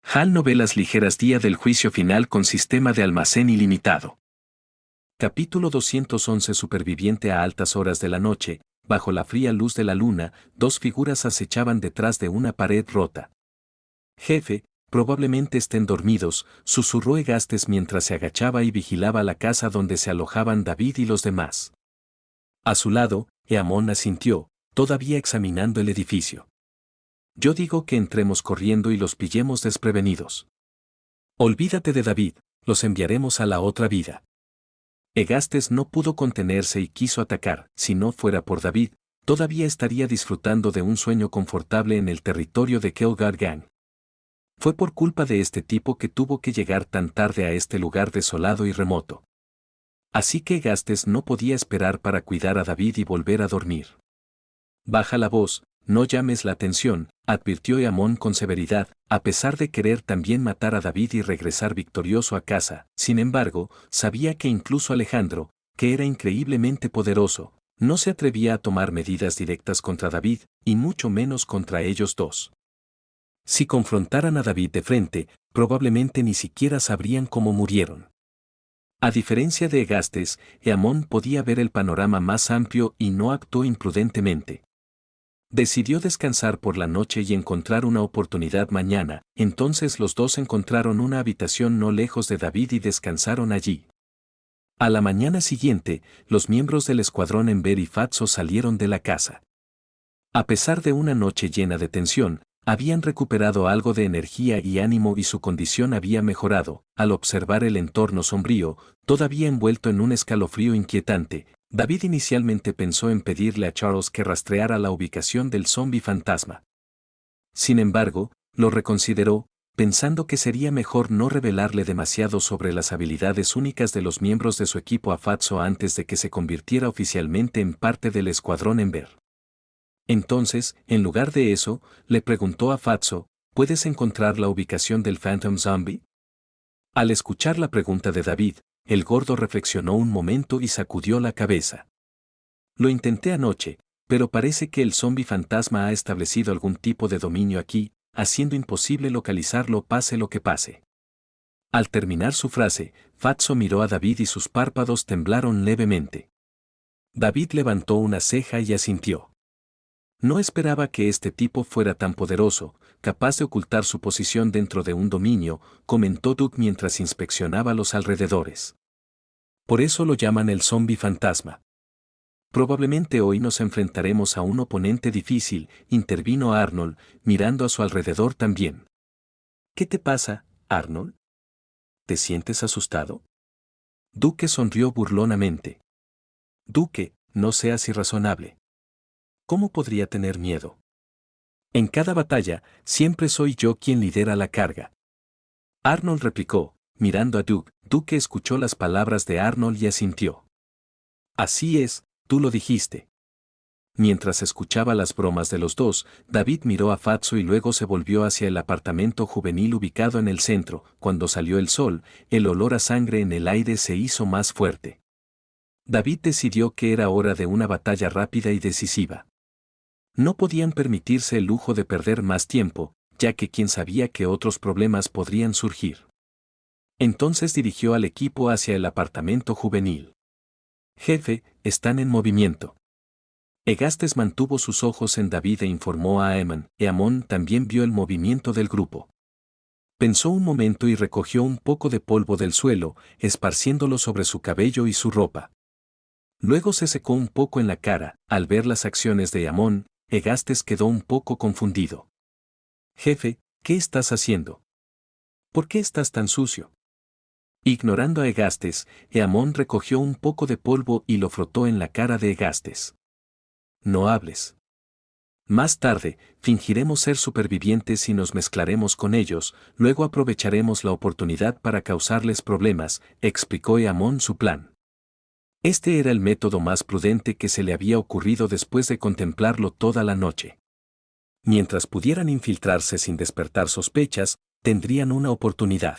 HAL Novelas Ligeras Día del Juicio Final con Sistema de Almacén Ilimitado. Capítulo 211 Superviviente a altas horas de la noche, bajo la fría luz de la luna, dos figuras acechaban detrás de una pared rota. Jefe, probablemente estén dormidos, susurró Egastes mientras se agachaba y vigilaba la casa donde se alojaban David y los demás. A su lado, Eamon asintió, todavía examinando el edificio. Yo digo que entremos corriendo y los pillemos desprevenidos. Olvídate de David, los enviaremos a la otra vida. Egastes no pudo contenerse y quiso atacar. Si no fuera por David, todavía estaría disfrutando de un sueño confortable en el territorio de Keogargan. Fue por culpa de este tipo que tuvo que llegar tan tarde a este lugar desolado y remoto. Así que Egastes no podía esperar para cuidar a David y volver a dormir. Baja la voz, no llames la atención, advirtió Eamon con severidad, a pesar de querer también matar a David y regresar victorioso a casa. Sin embargo, sabía que incluso Alejandro, que era increíblemente poderoso, no se atrevía a tomar medidas directas contra David, y mucho menos contra ellos dos. Si confrontaran a David de frente, probablemente ni siquiera sabrían cómo murieron. A diferencia de Egastes, Eamon podía ver el panorama más amplio y no actuó imprudentemente. Decidió descansar por la noche y encontrar una oportunidad mañana. Entonces los dos encontraron una habitación no lejos de David y descansaron allí. A la mañana siguiente, los miembros del escuadrón Ember y Fatso salieron de la casa. A pesar de una noche llena de tensión, habían recuperado algo de energía y ánimo y su condición había mejorado. Al observar el entorno sombrío, todavía envuelto en un escalofrío inquietante, David inicialmente pensó en pedirle a Charles que rastreara la ubicación del zombi fantasma. Sin embargo, lo reconsideró, pensando que sería mejor no revelarle demasiado sobre las habilidades únicas de los miembros de su equipo a Fatso antes de que se convirtiera oficialmente en parte del escuadrón Ember. Entonces, en lugar de eso, le preguntó a Fatso, ¿puedes encontrar la ubicación del Phantom Zombie? Al escuchar la pregunta de David, el gordo reflexionó un momento y sacudió la cabeza. Lo intenté anoche, pero parece que el zombi fantasma ha establecido algún tipo de dominio aquí, haciendo imposible localizarlo pase lo que pase. Al terminar su frase, Fatso miró a David y sus párpados temblaron levemente. David levantó una ceja y asintió. No esperaba que este tipo fuera tan poderoso, capaz de ocultar su posición dentro de un dominio, comentó Duke mientras inspeccionaba los alrededores. Por eso lo llaman el zombi fantasma. Probablemente hoy nos enfrentaremos a un oponente difícil, intervino Arnold, mirando a su alrededor también. ¿Qué te pasa, Arnold? ¿Te sientes asustado? Duke sonrió burlonamente. Duke, no seas irrazonable. ¿Cómo podría tener miedo? En cada batalla, siempre soy yo quien lidera la carga. Arnold replicó, mirando a Duke. Duke escuchó las palabras de Arnold y asintió. Así es, tú lo dijiste. Mientras escuchaba las bromas de los dos, David miró a Fatso y luego se volvió hacia el apartamento juvenil ubicado en el centro. Cuando salió el sol, el olor a sangre en el aire se hizo más fuerte. David decidió que era hora de una batalla rápida y decisiva. No podían permitirse el lujo de perder más tiempo, ya que quién sabía que otros problemas podrían surgir. Entonces dirigió al equipo hacia el apartamento juvenil. Jefe, están en movimiento. Egastes mantuvo sus ojos en David e informó a Eamon. Eamon también vio el movimiento del grupo. Pensó un momento y recogió un poco de polvo del suelo, esparciéndolo sobre su cabello y su ropa. Luego se secó un poco en la cara. Al ver las acciones de Eamon, Egastes quedó un poco confundido. Jefe, ¿qué estás haciendo? ¿Por qué estás tan sucio? Ignorando a Egastes, Eamon recogió un poco de polvo y lo frotó en la cara de Egastes. No hables. Más tarde, fingiremos ser supervivientes y nos mezclaremos con ellos, luego aprovecharemos la oportunidad para causarles problemas, explicó Eamon su plan. Este era el método más prudente que se le había ocurrido después de contemplarlo toda la noche. Mientras pudieran infiltrarse sin despertar sospechas, tendrían una oportunidad.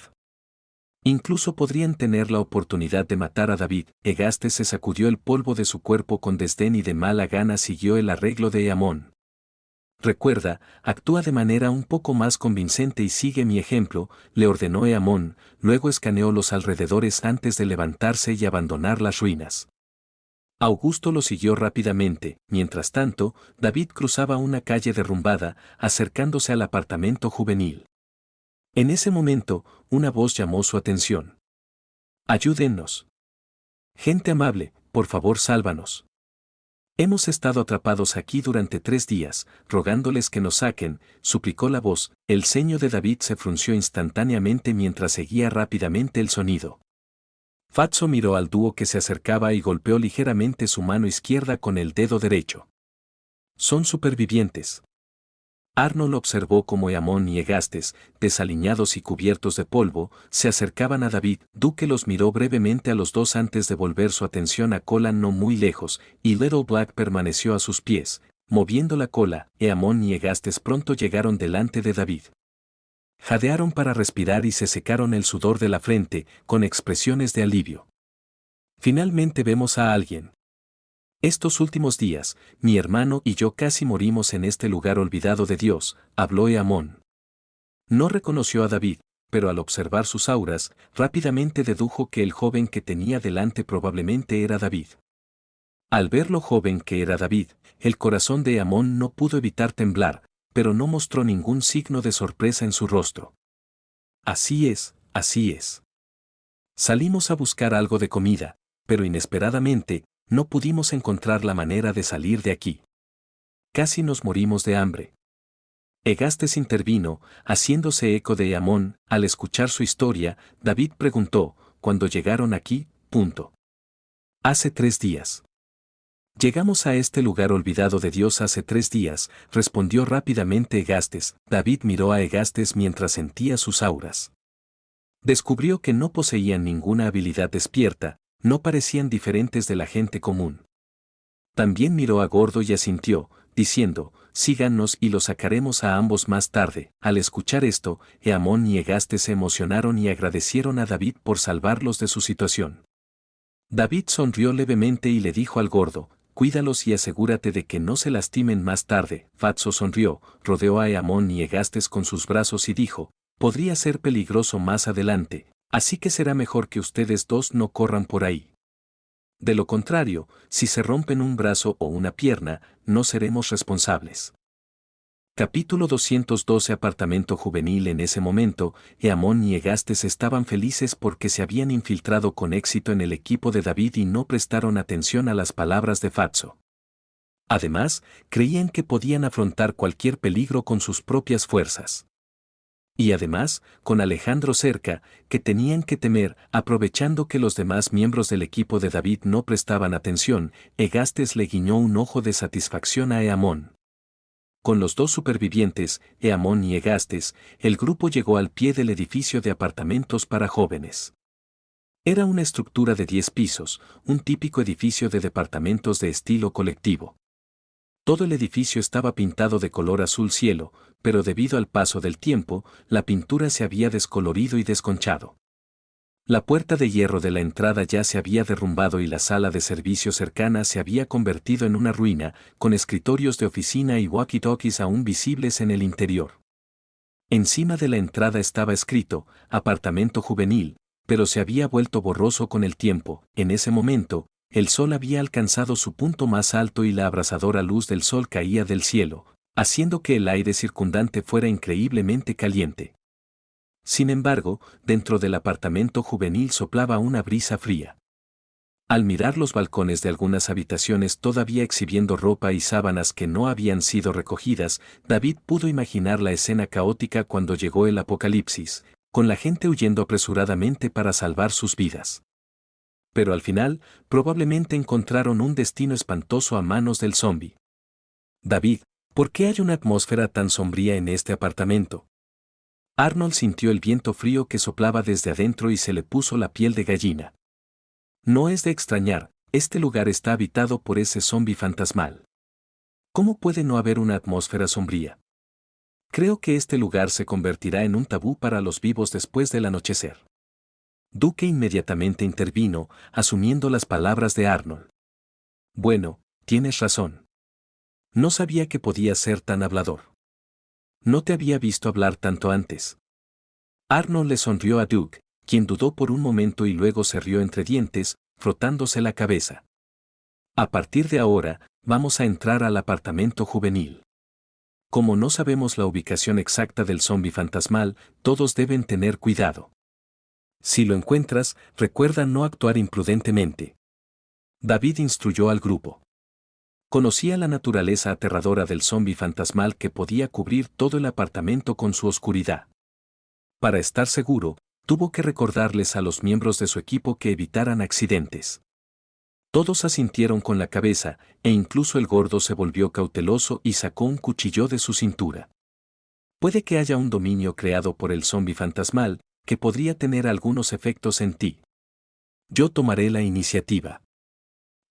Incluso podrían tener la oportunidad de matar a David. Egastes se sacudió el polvo de su cuerpo con desdén y de mala gana siguió el arreglo de Eamon. Recuerda, actúa de manera un poco más convincente y sigue mi ejemplo, le ordenó Eamón, luego escaneó los alrededores antes de levantarse y abandonar las ruinas. Augusto lo siguió rápidamente, mientras tanto, David cruzaba una calle derrumbada, acercándose al apartamento juvenil. En ese momento, una voz llamó su atención. Ayúdennos. Gente amable, por favor sálvanos. Hemos estado atrapados aquí durante 3 días, rogándoles que nos saquen, suplicó la voz. El ceño de David se frunció instantáneamente mientras seguía rápidamente el sonido. Fatso miró al dúo que se acercaba y golpeó ligeramente su mano izquierda con el dedo derecho. Son supervivientes. Arnold observó cómo Eamón y Egastes, desaliñados y cubiertos de polvo, se acercaban a David. Duque los miró brevemente a los dos antes de volver su atención a Colan no muy lejos, y Little Black permaneció a sus pies, moviendo la cola. Eamón y Egastes pronto llegaron delante de David. Jadearon para respirar y se secaron el sudor de la frente, con expresiones de alivio. Finalmente vemos a alguien. Estos últimos días, mi hermano y yo casi morimos en este lugar olvidado de Dios, habló Eamón. No reconoció a David, pero al observar sus auras, rápidamente dedujo que el joven que tenía delante probablemente era David. Al ver lo joven que era David, el corazón de Eamón no pudo evitar temblar, pero no mostró ningún signo de sorpresa en su rostro. Así es, así es. Salimos a buscar algo de comida, pero inesperadamente, no pudimos encontrar la manera de salir de aquí. Casi nos morimos de hambre. Egastes intervino, haciéndose eco de Eamón. Al escuchar su historia, David preguntó, ¿cuándo llegaron aquí? Hace 3 días. Llegamos a este lugar olvidado de Dios hace 3 días, respondió rápidamente Egastes. David miró a Egastes mientras sentía sus auras. Descubrió que no poseían ninguna habilidad despierta, no parecían diferentes de la gente común. También miró a Gordo y asintió, diciendo, síganos y los sacaremos a ambos más tarde. Al escuchar esto, Eamón y Egastes se emocionaron y agradecieron a David por salvarlos de su situación. David sonrió levemente y le dijo al Gordo, cuídalos y asegúrate de que no se lastimen más tarde. Fatso sonrió, rodeó a Eamón y Egastes con sus brazos y dijo, podría ser peligroso más adelante, así que será mejor que ustedes dos no corran por ahí. De lo contrario, si se rompen un brazo o una pierna, no seremos responsables. Capítulo 212 Apartamento juvenil. En ese momento, Eamón y Egastes estaban felices porque se habían infiltrado con éxito en el equipo de David y no prestaron atención a las palabras de Fatso. Además, creían que podían afrontar cualquier peligro con sus propias fuerzas. Y además, con Alejandro cerca, que tenían que temer. Aprovechando que los demás miembros del equipo de David no prestaban atención, Egastes le guiñó un ojo de satisfacción a Eamón. Con los dos supervivientes, Eamón y Egastes, el grupo llegó al pie del edificio de apartamentos para jóvenes. Era una estructura de 10 pisos, un típico edificio de departamentos de estilo colectivo. Todo el edificio estaba pintado de color azul cielo, pero debido al paso del tiempo, la pintura se había descolorido y desconchado. La puerta de hierro de la entrada ya se había derrumbado y la sala de servicio cercana se había convertido en una ruina, con escritorios de oficina y walkie-talkies aún visibles en el interior. Encima de la entrada estaba escrito, apartamento juvenil, pero se había vuelto borroso con el tiempo. En ese momento, el sol había alcanzado su punto más alto y la abrasadora luz del sol caía del cielo, haciendo que el aire circundante fuera increíblemente caliente. Sin embargo, dentro del apartamento juvenil soplaba una brisa fría. Al mirar los balcones de algunas habitaciones todavía exhibiendo ropa y sábanas que no habían sido recogidas, David pudo imaginar la escena caótica cuando llegó el apocalipsis, con la gente huyendo apresuradamente para salvar sus vidas. Pero al final, probablemente encontraron un destino espantoso a manos del zombi. David, ¿por qué hay una atmósfera tan sombría en este apartamento? Arnold sintió el viento frío que soplaba desde adentro y se le puso la piel de gallina. No es de extrañar, este lugar está habitado por ese zombi fantasmal. ¿Cómo puede no haber una atmósfera sombría? Creo que este lugar se convertirá en un tabú para los vivos después del anochecer. Duque inmediatamente intervino, asumiendo las palabras de Arnold. Bueno, tienes razón. No sabía que podía ser tan hablador. No te había visto hablar tanto antes. Arnold le sonrió a Duke, quien dudó por un momento y luego se rió entre dientes, frotándose la cabeza. A partir de ahora, vamos a entrar al apartamento juvenil. Como no sabemos la ubicación exacta del zombi fantasmal, todos deben tener cuidado. Si lo encuentras, recuerda no actuar imprudentemente. David instruyó al grupo. Conocía la naturaleza aterradora del zombi fantasmal que podía cubrir todo el apartamento con su oscuridad. Para estar seguro, tuvo que recordarles a los miembros de su equipo que evitaran accidentes. Todos asintieron con la cabeza, e incluso el gordo se volvió cauteloso y sacó un cuchillo de su cintura. Puede que haya un dominio creado por el zombi fantasmal, que podría tener algunos efectos en ti. Yo tomaré la iniciativa.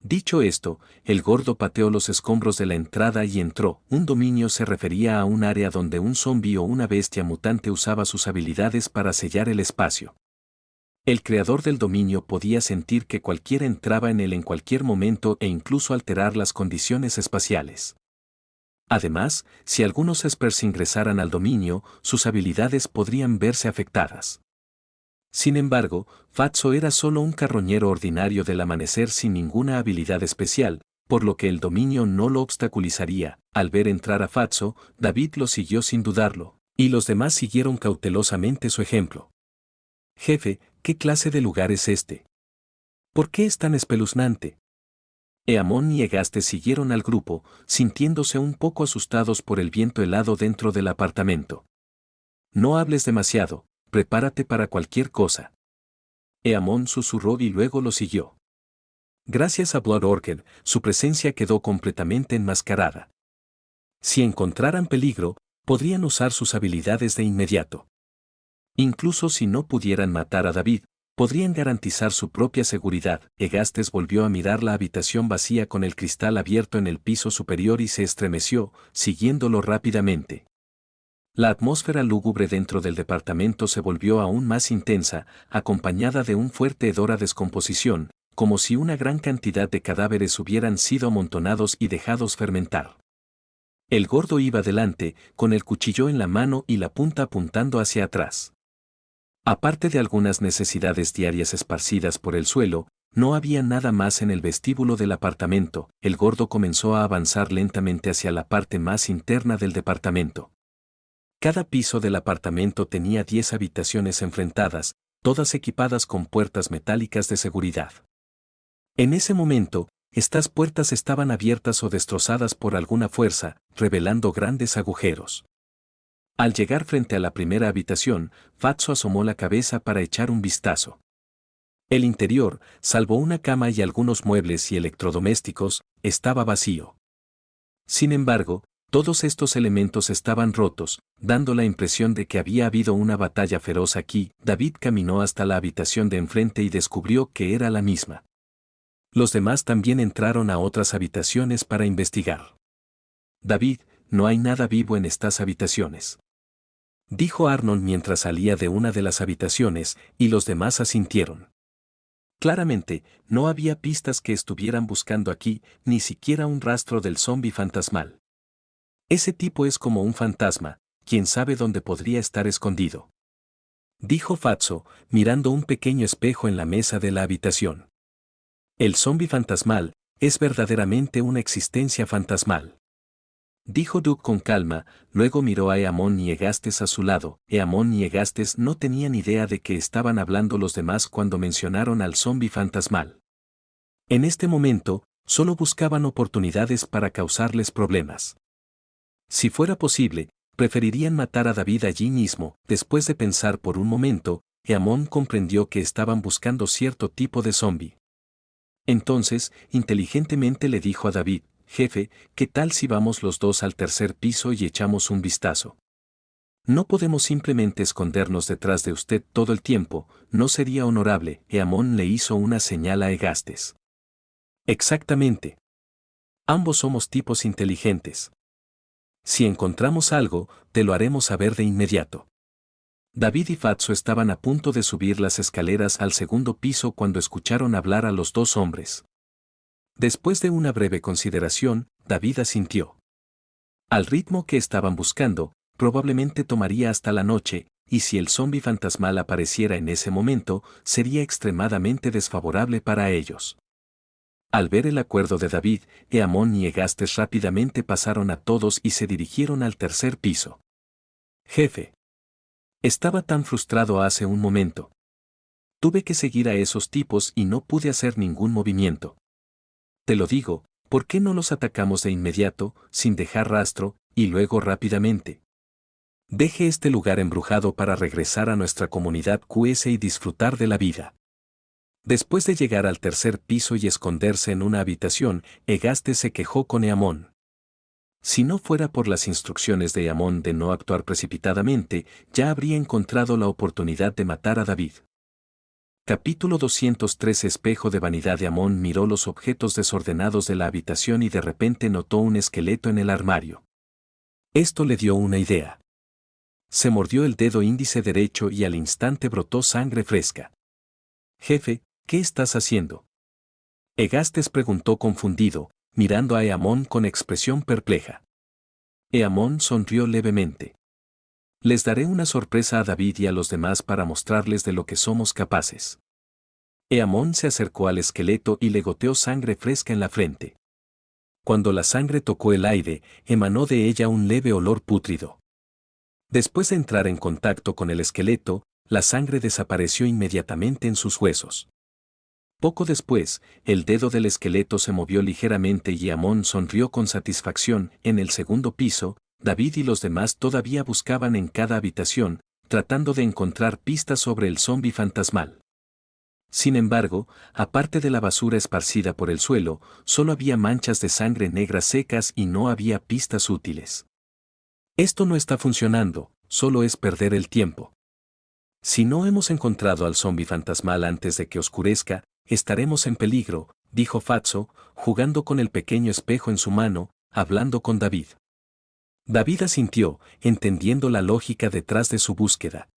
Dicho esto, el gordo pateó los escombros de la entrada y entró. Un dominio se refería a un área donde un zombi o una bestia mutante usaba sus habilidades para sellar el espacio. El creador del dominio podía sentir que cualquiera entraba en él en cualquier momento e incluso alterar las condiciones espaciales. Además, si algunos espers ingresaran al dominio, sus habilidades podrían verse afectadas. Sin embargo, Fatso era solo un carroñero ordinario del amanecer sin ninguna habilidad especial, por lo que el dominio no lo obstaculizaría. Al ver entrar a Fatso, David lo siguió sin dudarlo, y los demás siguieron cautelosamente su ejemplo. Jefe, ¿qué clase de lugar es este? ¿Por qué es tan espeluznante? Eamon y Egaste siguieron al grupo, sintiéndose un poco asustados por el viento helado dentro del apartamento. No hables demasiado. Prepárate para cualquier cosa. Eamon susurró y luego lo siguió. Gracias a Blood Orchid, su presencia quedó completamente enmascarada. Si encontraran peligro, podrían usar sus habilidades de inmediato. Incluso si no pudieran matar a David, podrían garantizar su propia seguridad. Egastes volvió a mirar la habitación vacía con el cristal abierto en el piso superior y se estremeció, siguiéndolo rápidamente. La atmósfera lúgubre dentro del departamento se volvió aún más intensa, acompañada de un fuerte hedor a descomposición, como si una gran cantidad de cadáveres hubieran sido amontonados y dejados fermentar. El gordo iba delante, con el cuchillo en la mano y la punta apuntando hacia atrás. Aparte de algunas necesidades diarias esparcidas por el suelo, no había nada más en el vestíbulo del apartamento. El gordo comenzó a avanzar lentamente hacia la parte más interna del departamento. Cada piso del apartamento tenía 10 habitaciones enfrentadas, todas equipadas con puertas metálicas de seguridad. En ese momento, estas puertas estaban abiertas o destrozadas por alguna fuerza, revelando grandes agujeros. Al llegar frente a la primera habitación, Fatso asomó la cabeza para echar un vistazo. El interior, salvo una cama y algunos muebles y electrodomésticos, estaba vacío. Sin embargo, todos estos elementos estaban rotos, dando la impresión de que había habido una batalla feroz aquí. David caminó hasta la habitación de enfrente y descubrió que era la misma. Los demás también entraron a otras habitaciones para investigar. David, no hay nada vivo en estas habitaciones, dijo Arnold mientras salía de una de las habitaciones, y los demás asintieron. Claramente, no había pistas que estuvieran buscando aquí, ni siquiera un rastro del zombi fantasmal. Ese tipo es como un fantasma, quién sabe dónde podría estar escondido, dijo Fatso, mirando un pequeño espejo en la mesa de la habitación. El zombi fantasmal es verdaderamente una existencia fantasmal, dijo Duke con calma. Luego miró a Eamon y Egastes a su lado. Eamon y Egastes no tenían idea de qué estaban hablando los demás cuando mencionaron al zombi fantasmal. En este momento, solo buscaban oportunidades para causarles problemas. Si fuera posible, preferirían matar a David allí mismo. Después de pensar por un momento, Eamon comprendió que estaban buscando cierto tipo de zombi. Entonces, inteligentemente le dijo a David: jefe, ¿qué tal si vamos los dos al tercer piso y echamos un vistazo? No podemos simplemente escondernos detrás de usted todo el tiempo, no sería honorable. Eamon le hizo una señal a Egastes. Exactamente. Ambos somos tipos inteligentes. Si encontramos algo, te lo haremos saber de inmediato. David y Fatso estaban a punto de subir las escaleras al segundo piso cuando escucharon hablar a los dos hombres. Después de una breve consideración, David asintió. Al ritmo que estaban buscando, probablemente tomaría hasta la noche, y si el zombi fantasmal apareciera en ese momento, sería extremadamente desfavorable para ellos. Al ver el acuerdo de David, Eamón y Egastes rápidamente pasaron a todos y se dirigieron al tercer piso. Jefe. Estaba tan frustrado hace un momento. Tuve que seguir a esos tipos y no pude hacer ningún movimiento. Te lo digo, ¿por qué no los atacamos de inmediato, sin dejar rastro, y luego rápidamente? Deje este lugar embrujado para regresar a nuestra comunidad QS y disfrutar de la vida. Después de llegar al tercer piso y esconderse en una habitación, Egastes se quejó con Eamón. Si no fuera por las instrucciones de Eamón de no actuar precipitadamente, ya habría encontrado la oportunidad de matar a David. Capítulo 203. Espejo de vanidad. Eamón miró los objetos desordenados de la habitación y de repente notó un esqueleto en el armario. Esto le dio una idea. Se mordió el dedo índice derecho y al instante brotó sangre fresca. Jefe, ¿qué estás haciendo? Egastes preguntó confundido, mirando a Eamón con expresión perpleja. Eamón sonrió levemente. Les daré una sorpresa a David y a los demás para mostrarles de lo que somos capaces. Eamón se acercó al esqueleto y le goteó sangre fresca en la frente. Cuando la sangre tocó el aire, emanó de ella un leve olor pútrido. Después de entrar en contacto con el esqueleto, la sangre desapareció inmediatamente en sus huesos. Poco después, el dedo del esqueleto se movió ligeramente y Eamón sonrió con satisfacción. En el segundo piso, David y los demás todavía buscaban en cada habitación, tratando de encontrar pistas sobre el zombi fantasmal. Sin embargo, aparte de la basura esparcida por el suelo, solo había manchas de sangre negra secas y no había pistas útiles. Esto no está funcionando, solo es perder el tiempo. Si no hemos encontrado al zombi fantasmal antes de que oscurezca, estaremos en peligro, dijo Fatso, jugando con el pequeño espejo en su mano, hablando con David. David asintió, entendiendo la lógica detrás de su búsqueda.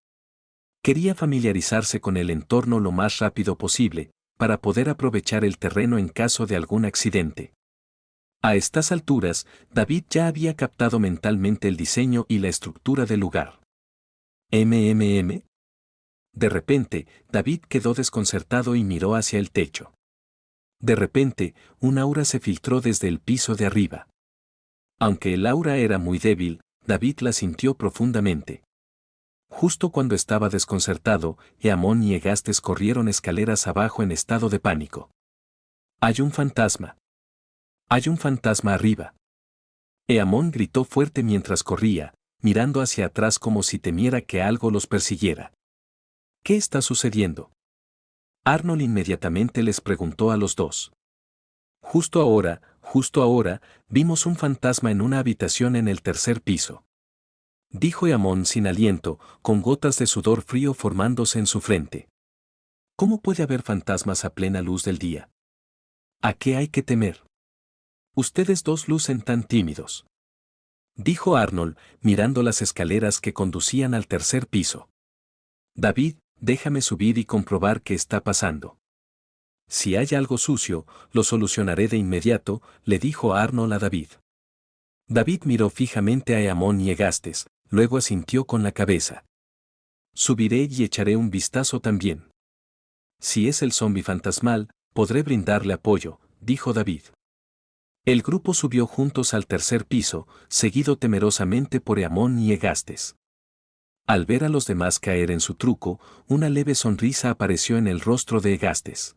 Quería familiarizarse con el entorno lo más rápido posible, para poder aprovechar el terreno en caso de algún accidente. A estas alturas, David ya había captado mentalmente el diseño y la estructura del lugar. ¿MMM? De repente, David quedó desconcertado y miró hacia el techo. De repente, un aura se filtró desde el piso de arriba. Aunque el aura era muy débil, David la sintió profundamente. Justo cuando estaba desconcertado, Eamón y Egastes corrieron escaleras abajo en estado de pánico. «Hay un fantasma. Hay un fantasma arriba». Eamón gritó fuerte mientras corría, mirando hacia atrás como si temiera que algo los persiguiera. «¿Qué está sucediendo?». Arnold inmediatamente les preguntó a los dos. Justo ahora, vimos un fantasma en una habitación en el tercer piso. Dijo Eamón sin aliento, con gotas de sudor frío formándose en su frente. ¿Cómo puede haber fantasmas a plena luz del día? ¿A qué hay que temer? Ustedes dos lucen tan tímidos. Dijo Arnold, mirando las escaleras que conducían al tercer piso. David, déjame subir y comprobar qué está pasando. Si hay algo sucio, lo solucionaré de inmediato, le dijo Arnold a David. David miró fijamente a Eamón y Egastes, luego asintió con la cabeza. Subiré y echaré un vistazo también. Si es el zombi fantasmal, podré brindarle apoyo, dijo David. El grupo subió juntos al tercer piso, seguido temerosamente por Eamón y Egastes. Al ver a los demás caer en su truco, una leve sonrisa apareció en el rostro de Egastes.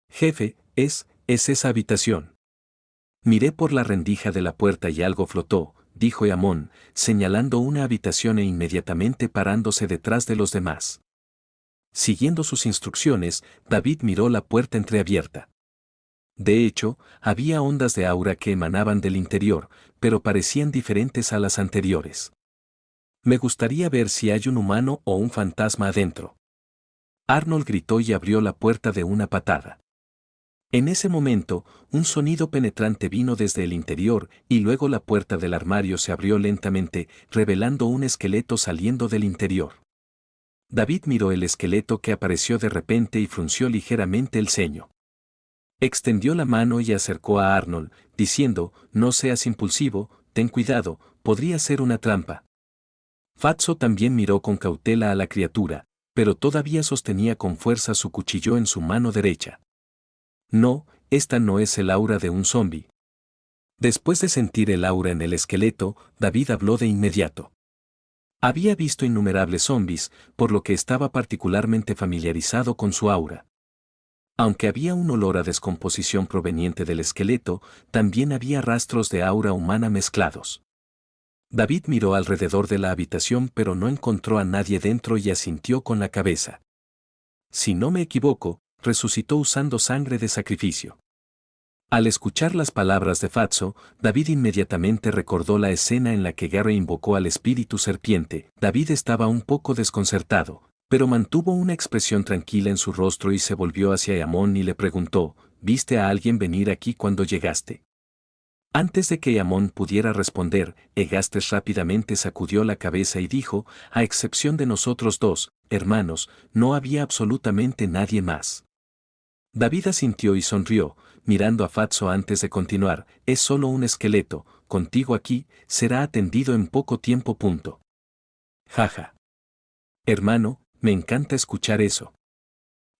Jefe, es esa habitación. Miré por la rendija de la puerta y algo flotó, dijo Eamón, señalando una habitación e inmediatamente parándose detrás de los demás. Siguiendo sus instrucciones, David miró la puerta entreabierta. De hecho, había ondas de aura que emanaban del interior, pero parecían diferentes a las anteriores. Me gustaría ver si hay un humano o un fantasma adentro. Arnold gritó y abrió la puerta de una patada. En ese momento, un sonido penetrante vino desde el interior y luego la puerta del armario se abrió lentamente, revelando un esqueleto saliendo del interior. David miró el esqueleto que apareció de repente y frunció ligeramente el ceño. Extendió la mano y acercó a Arnold, diciendo, «No seas impulsivo, ten cuidado, podría ser una trampa. Fatso también miró con cautela a la criatura, pero todavía sostenía con fuerza su cuchillo en su mano derecha. No, esta no es el aura de un zombi. Después de sentir el aura en el esqueleto, David habló de inmediato. Había visto innumerables zombis, por lo que estaba particularmente familiarizado con su aura. Aunque había un olor a descomposición proveniente del esqueleto, también había rastros de aura humana mezclados. David miró alrededor de la habitación pero no encontró a nadie dentro y asintió con la cabeza. Si no me equivoco, resucitó usando sangre de sacrificio. Al escuchar las palabras de Fatso, David inmediatamente recordó la escena en la que Gary invocó al espíritu serpiente. David estaba un poco desconcertado, pero mantuvo una expresión tranquila en su rostro y se volvió hacia Eamon y le preguntó, ¿viste a alguien venir aquí cuando llegaste? Antes de que Eamon pudiera responder, Egastes rápidamente sacudió la cabeza y dijo, a excepción de nosotros dos, hermanos, no había absolutamente nadie más. David asintió y sonrió, mirando a Fatso antes de continuar, es solo un esqueleto, contigo aquí, será atendido en poco tiempo. Jaja. Hermano, me encanta escuchar eso.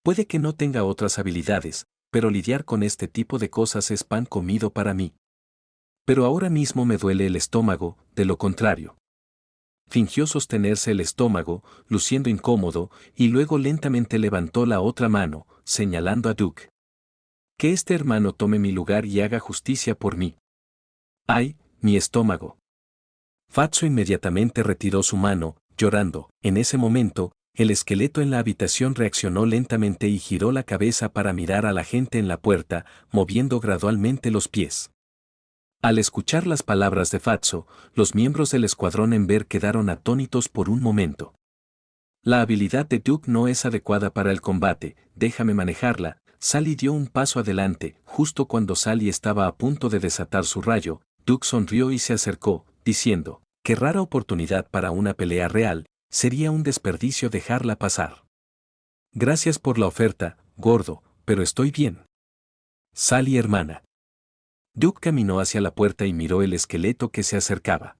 Puede que no tenga otras habilidades, pero lidiar con este tipo de cosas es pan comido para mí. Pero ahora mismo me duele el estómago, de lo contrario. Fingió sostenerse el estómago, luciendo incómodo, y luego lentamente levantó la otra mano, señalando a Duke. Que este hermano tome mi lugar y haga justicia por mí. ¡Ay, mi estómago! Fatso inmediatamente retiró su mano, llorando. En ese momento, el esqueleto en la habitación reaccionó lentamente y giró la cabeza para mirar a la gente en la puerta, moviendo gradualmente los pies. Al escuchar las palabras de Fatso, los miembros del escuadrón Ember quedaron atónitos por un momento. La habilidad de Duke no es adecuada para el combate, déjame manejarla. Sally dio un paso adelante, justo cuando Sally estaba a punto de desatar su rayo, Duke sonrió y se acercó, diciendo, qué rara oportunidad para una pelea real, sería un desperdicio dejarla pasar. Gracias por la oferta, gordo, pero estoy bien. Sally hermana. Duke caminó hacia la puerta y miró el esqueleto que se acercaba.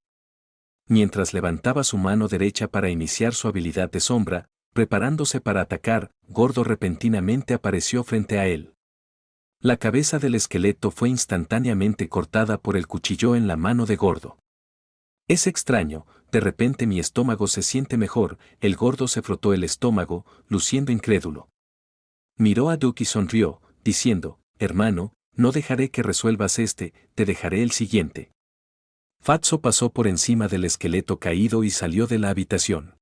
Mientras levantaba su mano derecha para iniciar su habilidad de sombra, preparándose para atacar, Gordo repentinamente apareció frente a él. La cabeza del esqueleto fue instantáneamente cortada por el cuchillo en la mano de Gordo. Es extraño, de repente mi estómago se siente mejor, el Gordo se frotó el estómago, luciendo incrédulo. Miró a Duke y sonrió, diciendo, hermano, no dejaré que resuelvas te dejaré el siguiente. Fatso pasó por encima del esqueleto caído y salió de la habitación.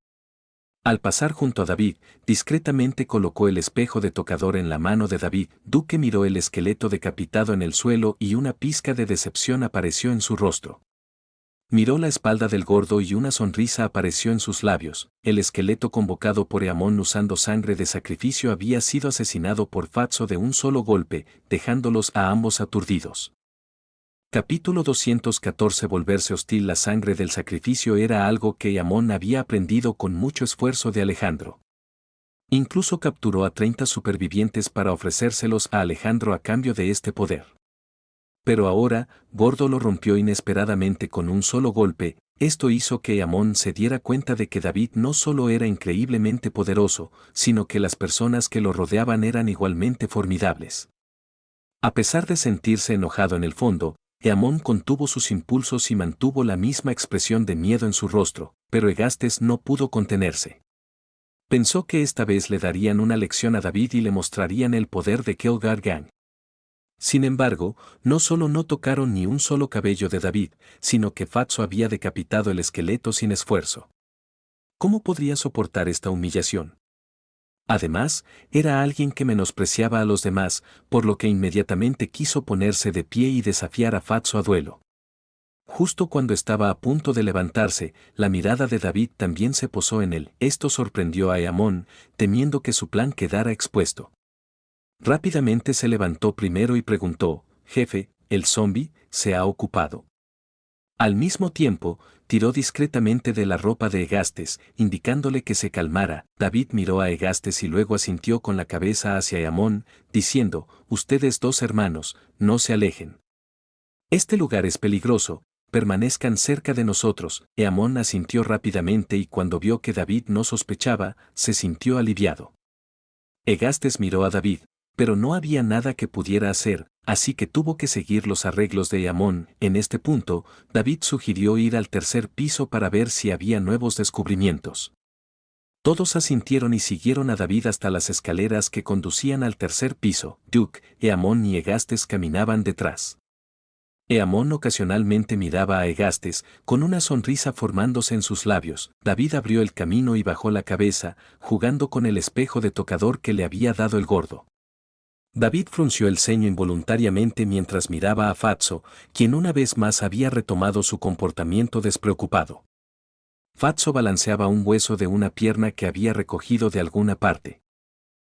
Al pasar junto a David, discretamente colocó el espejo de tocador en la mano de David. Duke miró el esqueleto decapitado en el suelo y una pizca de decepción apareció en su rostro. Miró la espalda del Gordo y una sonrisa apareció en sus labios. El esqueleto convocado por Eamon usando sangre de sacrificio había sido asesinado por Fatso de un solo golpe, dejándolos a ambos aturdidos. Capítulo 214. Volverse hostil. La sangre del sacrificio era algo que Eamon había aprendido con mucho esfuerzo de Alejandro. Incluso capturó a 30 supervivientes para ofrecérselos a Alejandro a cambio de este poder. Pero ahora, Gordo lo rompió inesperadamente con un solo golpe. Esto hizo que Eamon se diera cuenta de que David no solo era increíblemente poderoso, sino que las personas que lo rodeaban eran igualmente formidables. A pesar de sentirse enojado en el fondo, Eamon contuvo sus impulsos y mantuvo la misma expresión de miedo en su rostro, pero Egastes no pudo contenerse. Pensó que esta vez le darían una lección a David y le mostrarían el poder de Kelgar Gang. Sin embargo, no solo no tocaron ni un solo cabello de David, sino que Fatso había decapitado el esqueleto sin esfuerzo. ¿Cómo podría soportar esta humillación? Además, era alguien que menospreciaba a los demás, por lo que inmediatamente quiso ponerse de pie y desafiar a Fatso a duelo. Justo cuando estaba a punto de levantarse, la mirada de David también se posó en él. Esto sorprendió a Eamon, temiendo que su plan quedara expuesto. Rápidamente se levantó primero y preguntó, jefe, ¿el zombi se ha ocupado? Al mismo tiempo, tiró discretamente de la ropa de Egastes, indicándole que se calmara. David miró a Egastes y luego asintió con la cabeza hacia Eamon, diciendo, ustedes dos hermanos, no se alejen. Este lugar es peligroso, permanezcan cerca de nosotros. Amón asintió rápidamente y cuando vio que David no sospechaba, se sintió aliviado. Egastes miró a David, pero no había nada que pudiera hacer, así que tuvo que seguir los arreglos de Amón. En este punto, David sugirió ir al tercer piso para ver si había nuevos descubrimientos. Todos asintieron y siguieron a David hasta las escaleras que conducían al tercer piso. Duke, Amón y Egastes caminaban detrás. Amón ocasionalmente miraba a Egastes, con una sonrisa formándose en sus labios. David abrió el camino y bajó la cabeza, jugando con el espejo de tocador que le había dado el gordo. David frunció el ceño involuntariamente mientras miraba a Fatso, quien una vez más había retomado su comportamiento despreocupado. Fatso balanceaba un hueso de una pierna que había recogido de alguna parte.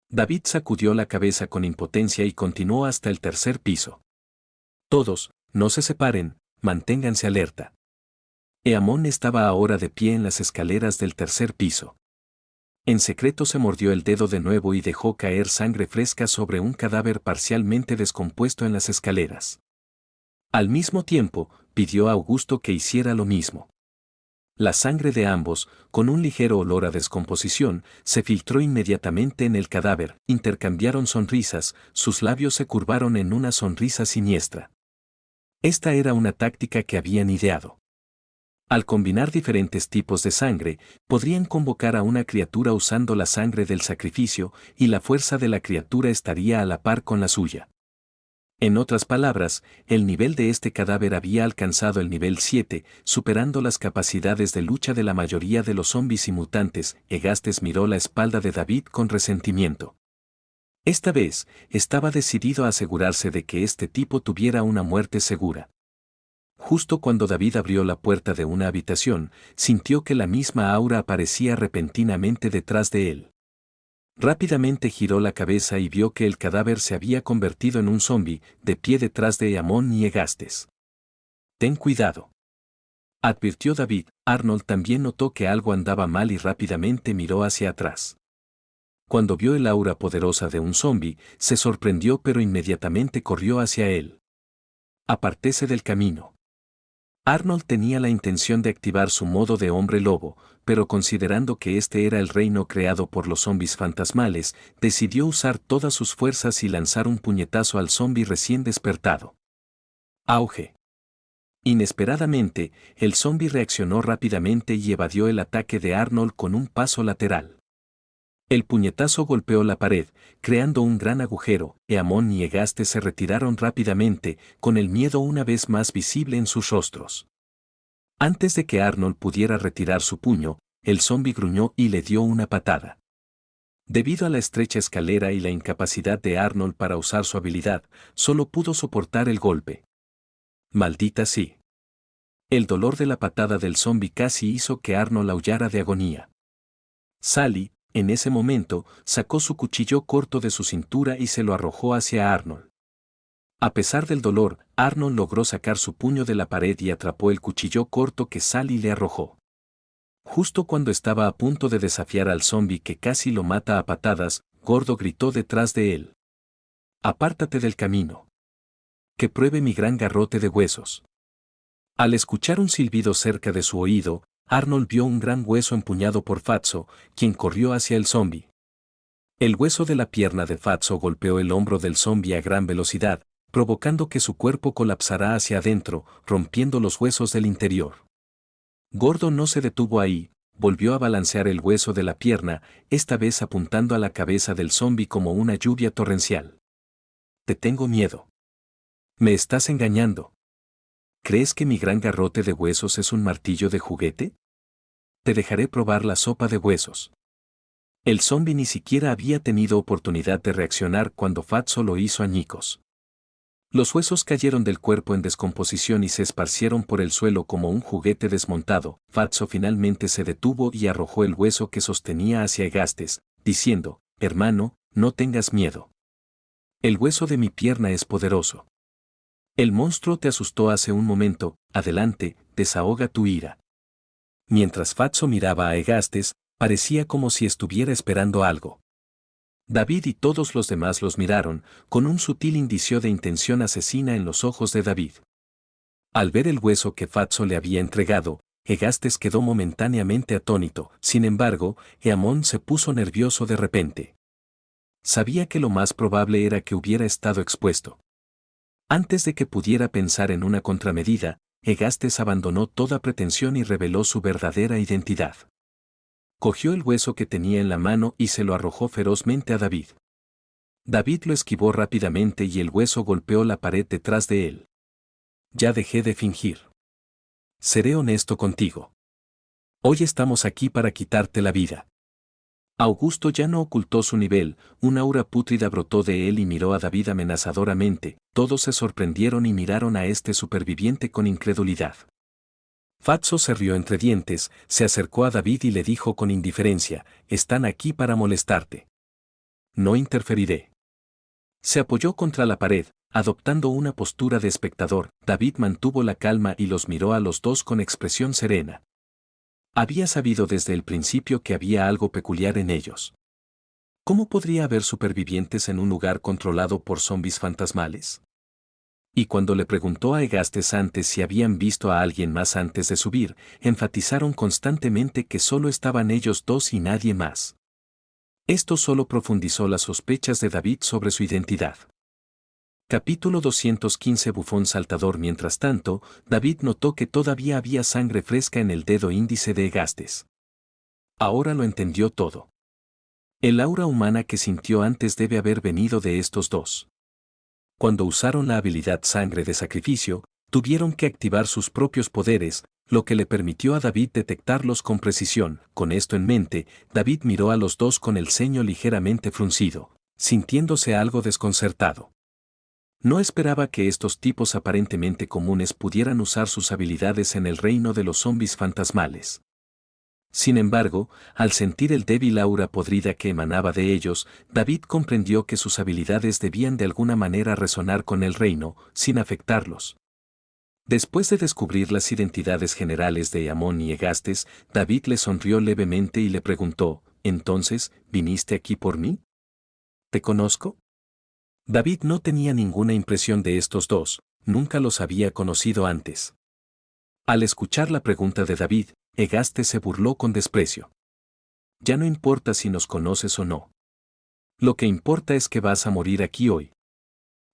David sacudió la cabeza con impotencia y continuó hasta el tercer piso. Todos, no se separen, manténganse alerta. Amón estaba ahora de pie en las escaleras del tercer piso. En secreto se mordió el dedo de nuevo y dejó caer sangre fresca sobre un cadáver parcialmente descompuesto en las escaleras. Al mismo tiempo, pidió a Augusto que hiciera lo mismo. La sangre de ambos, con un ligero olor a descomposición, se filtró inmediatamente en el cadáver. Intercambiaron sonrisas, sus labios se curvaron en una sonrisa siniestra. Esta era una táctica que habían ideado. Al combinar diferentes tipos de sangre, podrían convocar a una criatura usando la sangre del sacrificio, y la fuerza de la criatura estaría a la par con la suya. En otras palabras, el nivel de este cadáver había alcanzado el nivel 7, superando las capacidades de lucha de la mayoría de los zombies y mutantes. Egastes miró la espalda de David con resentimiento. Esta vez, estaba decidido a asegurarse de que este tipo tuviera una muerte segura. Justo cuando David abrió la puerta de una habitación, sintió que la misma aura aparecía repentinamente detrás de él. Rápidamente giró la cabeza y vio que el cadáver se había convertido en un zombi, de pie detrás de Amón y Egastes. «Ten cuidado», advirtió David. Arnold también notó que algo andaba mal y rápidamente miró hacia atrás. Cuando vio el aura poderosa de un zombi, se sorprendió pero inmediatamente corrió hacia él. «Apártese del camino». Arnold tenía la intención de activar su modo de hombre lobo, pero considerando que este era el reino creado por los zombis fantasmales, decidió usar todas sus fuerzas y lanzar un puñetazo al zombi recién despertado. Auge. Inesperadamente, el zombi reaccionó rápidamente y evadió el ataque de Arnold con un paso lateral. El puñetazo golpeó la pared, creando un gran agujero. Amón y Egastes se retiraron rápidamente, con el miedo una vez más visible en sus rostros. Antes de que Arnold pudiera retirar su puño, el zombi gruñó y le dio una patada. Debido a la estrecha escalera y la incapacidad de Arnold para usar su habilidad, solo pudo soportar el golpe. Maldita sí. El dolor de la patada del zombi casi hizo que Arnold aullara de agonía. Sally, en ese momento, sacó su cuchillo corto de su cintura y se lo arrojó hacia Arnold. A pesar del dolor, Arnold logró sacar su puño de la pared y atrapó el cuchillo corto que Sally le arrojó. Justo cuando estaba a punto de desafiar al zombi que casi lo mata a patadas, Gordo gritó detrás de él. «Apártate del camino. Que pruebe mi gran garrote de huesos». Al escuchar un silbido cerca de su oído, Arnold vio un gran hueso empuñado por Fatso, quien corrió hacia el zombi. El hueso de la pierna de Fatso golpeó el hombro del zombi a gran velocidad, provocando que su cuerpo colapsara hacia adentro, rompiendo los huesos del interior. Gordo no se detuvo ahí, volvió a balancear el hueso de la pierna, esta vez apuntando a la cabeza del zombi como una lluvia torrencial. «Te tengo miedo. Me estás engañando. ¿Crees que mi gran garrote de huesos es un martillo de juguete? Te dejaré probar la sopa de huesos». El zombi ni siquiera había tenido oportunidad de reaccionar cuando Fatso lo hizo añicos. Los huesos cayeron del cuerpo en descomposición y se esparcieron por el suelo como un juguete desmontado. Fatso finalmente se detuvo y arrojó el hueso que sostenía hacia Egastes, diciendo: «Hermano, no tengas miedo. El hueso de mi pierna es poderoso. El monstruo te asustó hace un momento, adelante, desahoga tu ira». Mientras Fatso miraba a Egastes, parecía como si estuviera esperando algo. David y todos los demás los miraron, con un sutil indicio de intención asesina en los ojos de David. Al ver el hueso que Fatso le había entregado, Egastes quedó momentáneamente atónito. Sin embargo, Eamón se puso nervioso de repente. Sabía que lo más probable era que hubiera estado expuesto. Antes de que pudiera pensar en una contramedida, Egastes abandonó toda pretensión y reveló su verdadera identidad. Cogió el hueso que tenía en la mano y se lo arrojó ferozmente a David. David lo esquivó rápidamente y el hueso golpeó la pared detrás de él. Ya dejé de fingir. Seré honesto contigo. Hoy estamos aquí para quitarte la vida. Augusto ya no ocultó su nivel, un aura pútrida brotó de él y miró a David amenazadoramente. Todos se sorprendieron y miraron a este superviviente con incredulidad. Fatso se rió entre dientes, se acercó a David y le dijo con indiferencia: están aquí para molestarte. No interferiré. Se apoyó contra la pared, adoptando una postura de espectador. David mantuvo la calma y los miró a los dos con expresión serena. Había sabido desde el principio que había algo peculiar en ellos. ¿Cómo podría haber supervivientes en un lugar controlado por zombis fantasmales? Y cuando le preguntó a Egastes antes si habían visto a alguien más antes de subir, enfatizaron constantemente que solo estaban ellos dos y nadie más. Esto solo profundizó las sospechas de David sobre su identidad. Capítulo 215. Bufón saltador. Mientras tanto, David notó que todavía había sangre fresca en el dedo índice de Egastes. Ahora lo entendió todo. El aura humana que sintió antes debe haber venido de estos dos. Cuando usaron la habilidad Sangre de Sacrificio, tuvieron que activar sus propios poderes, lo que le permitió a David detectarlos con precisión. Con esto en mente, David miró a los dos con el ceño ligeramente fruncido, sintiéndose algo desconcertado. No esperaba que estos tipos aparentemente comunes pudieran usar sus habilidades en el reino de los zombis fantasmales. Sin embargo, al sentir el débil aura podrida que emanaba de ellos, David comprendió que sus habilidades debían de alguna manera resonar con el reino, sin afectarlos. Después de descubrir las identidades generales de Eamón y Egastes, David le sonrió levemente y le preguntó: ¿entonces, viniste aquí por mí? ¿Te conozco? David no tenía ninguna impresión de estos dos, nunca los había conocido antes. Al escuchar la pregunta de David, Egastes se burló con desprecio. Ya no importa si nos conoces o no. Lo que importa es que vas a morir aquí hoy.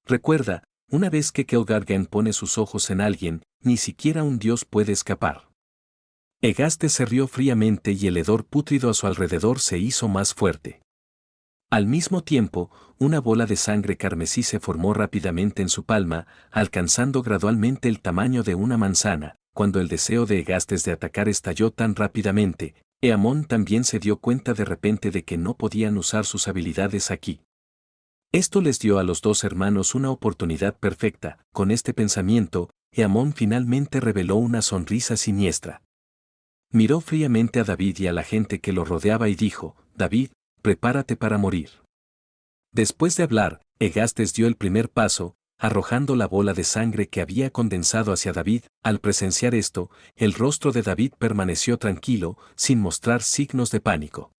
Recuerda, una vez que Kelgargen pone sus ojos en alguien, ni siquiera un dios puede escapar. Egastes se rió fríamente y el hedor pútrido a su alrededor se hizo más fuerte. Al mismo tiempo, una bola de sangre carmesí se formó rápidamente en su palma, alcanzando gradualmente el tamaño de una manzana. Cuando el deseo de Egastes de atacar estalló tan rápidamente, Eamón también se dio cuenta de repente de que no podían usar sus habilidades aquí. Esto les dio a los dos hermanos una oportunidad perfecta. Con este pensamiento, Eamón finalmente reveló una sonrisa siniestra. Miró fríamente a David y a la gente que lo rodeaba y dijo: David, prepárate para morir. Después de hablar, Egastes dio el primer paso, arrojando la bola de sangre que había condensado hacia David. Al presenciar esto, el rostro de David permaneció tranquilo, sin mostrar signos de pánico.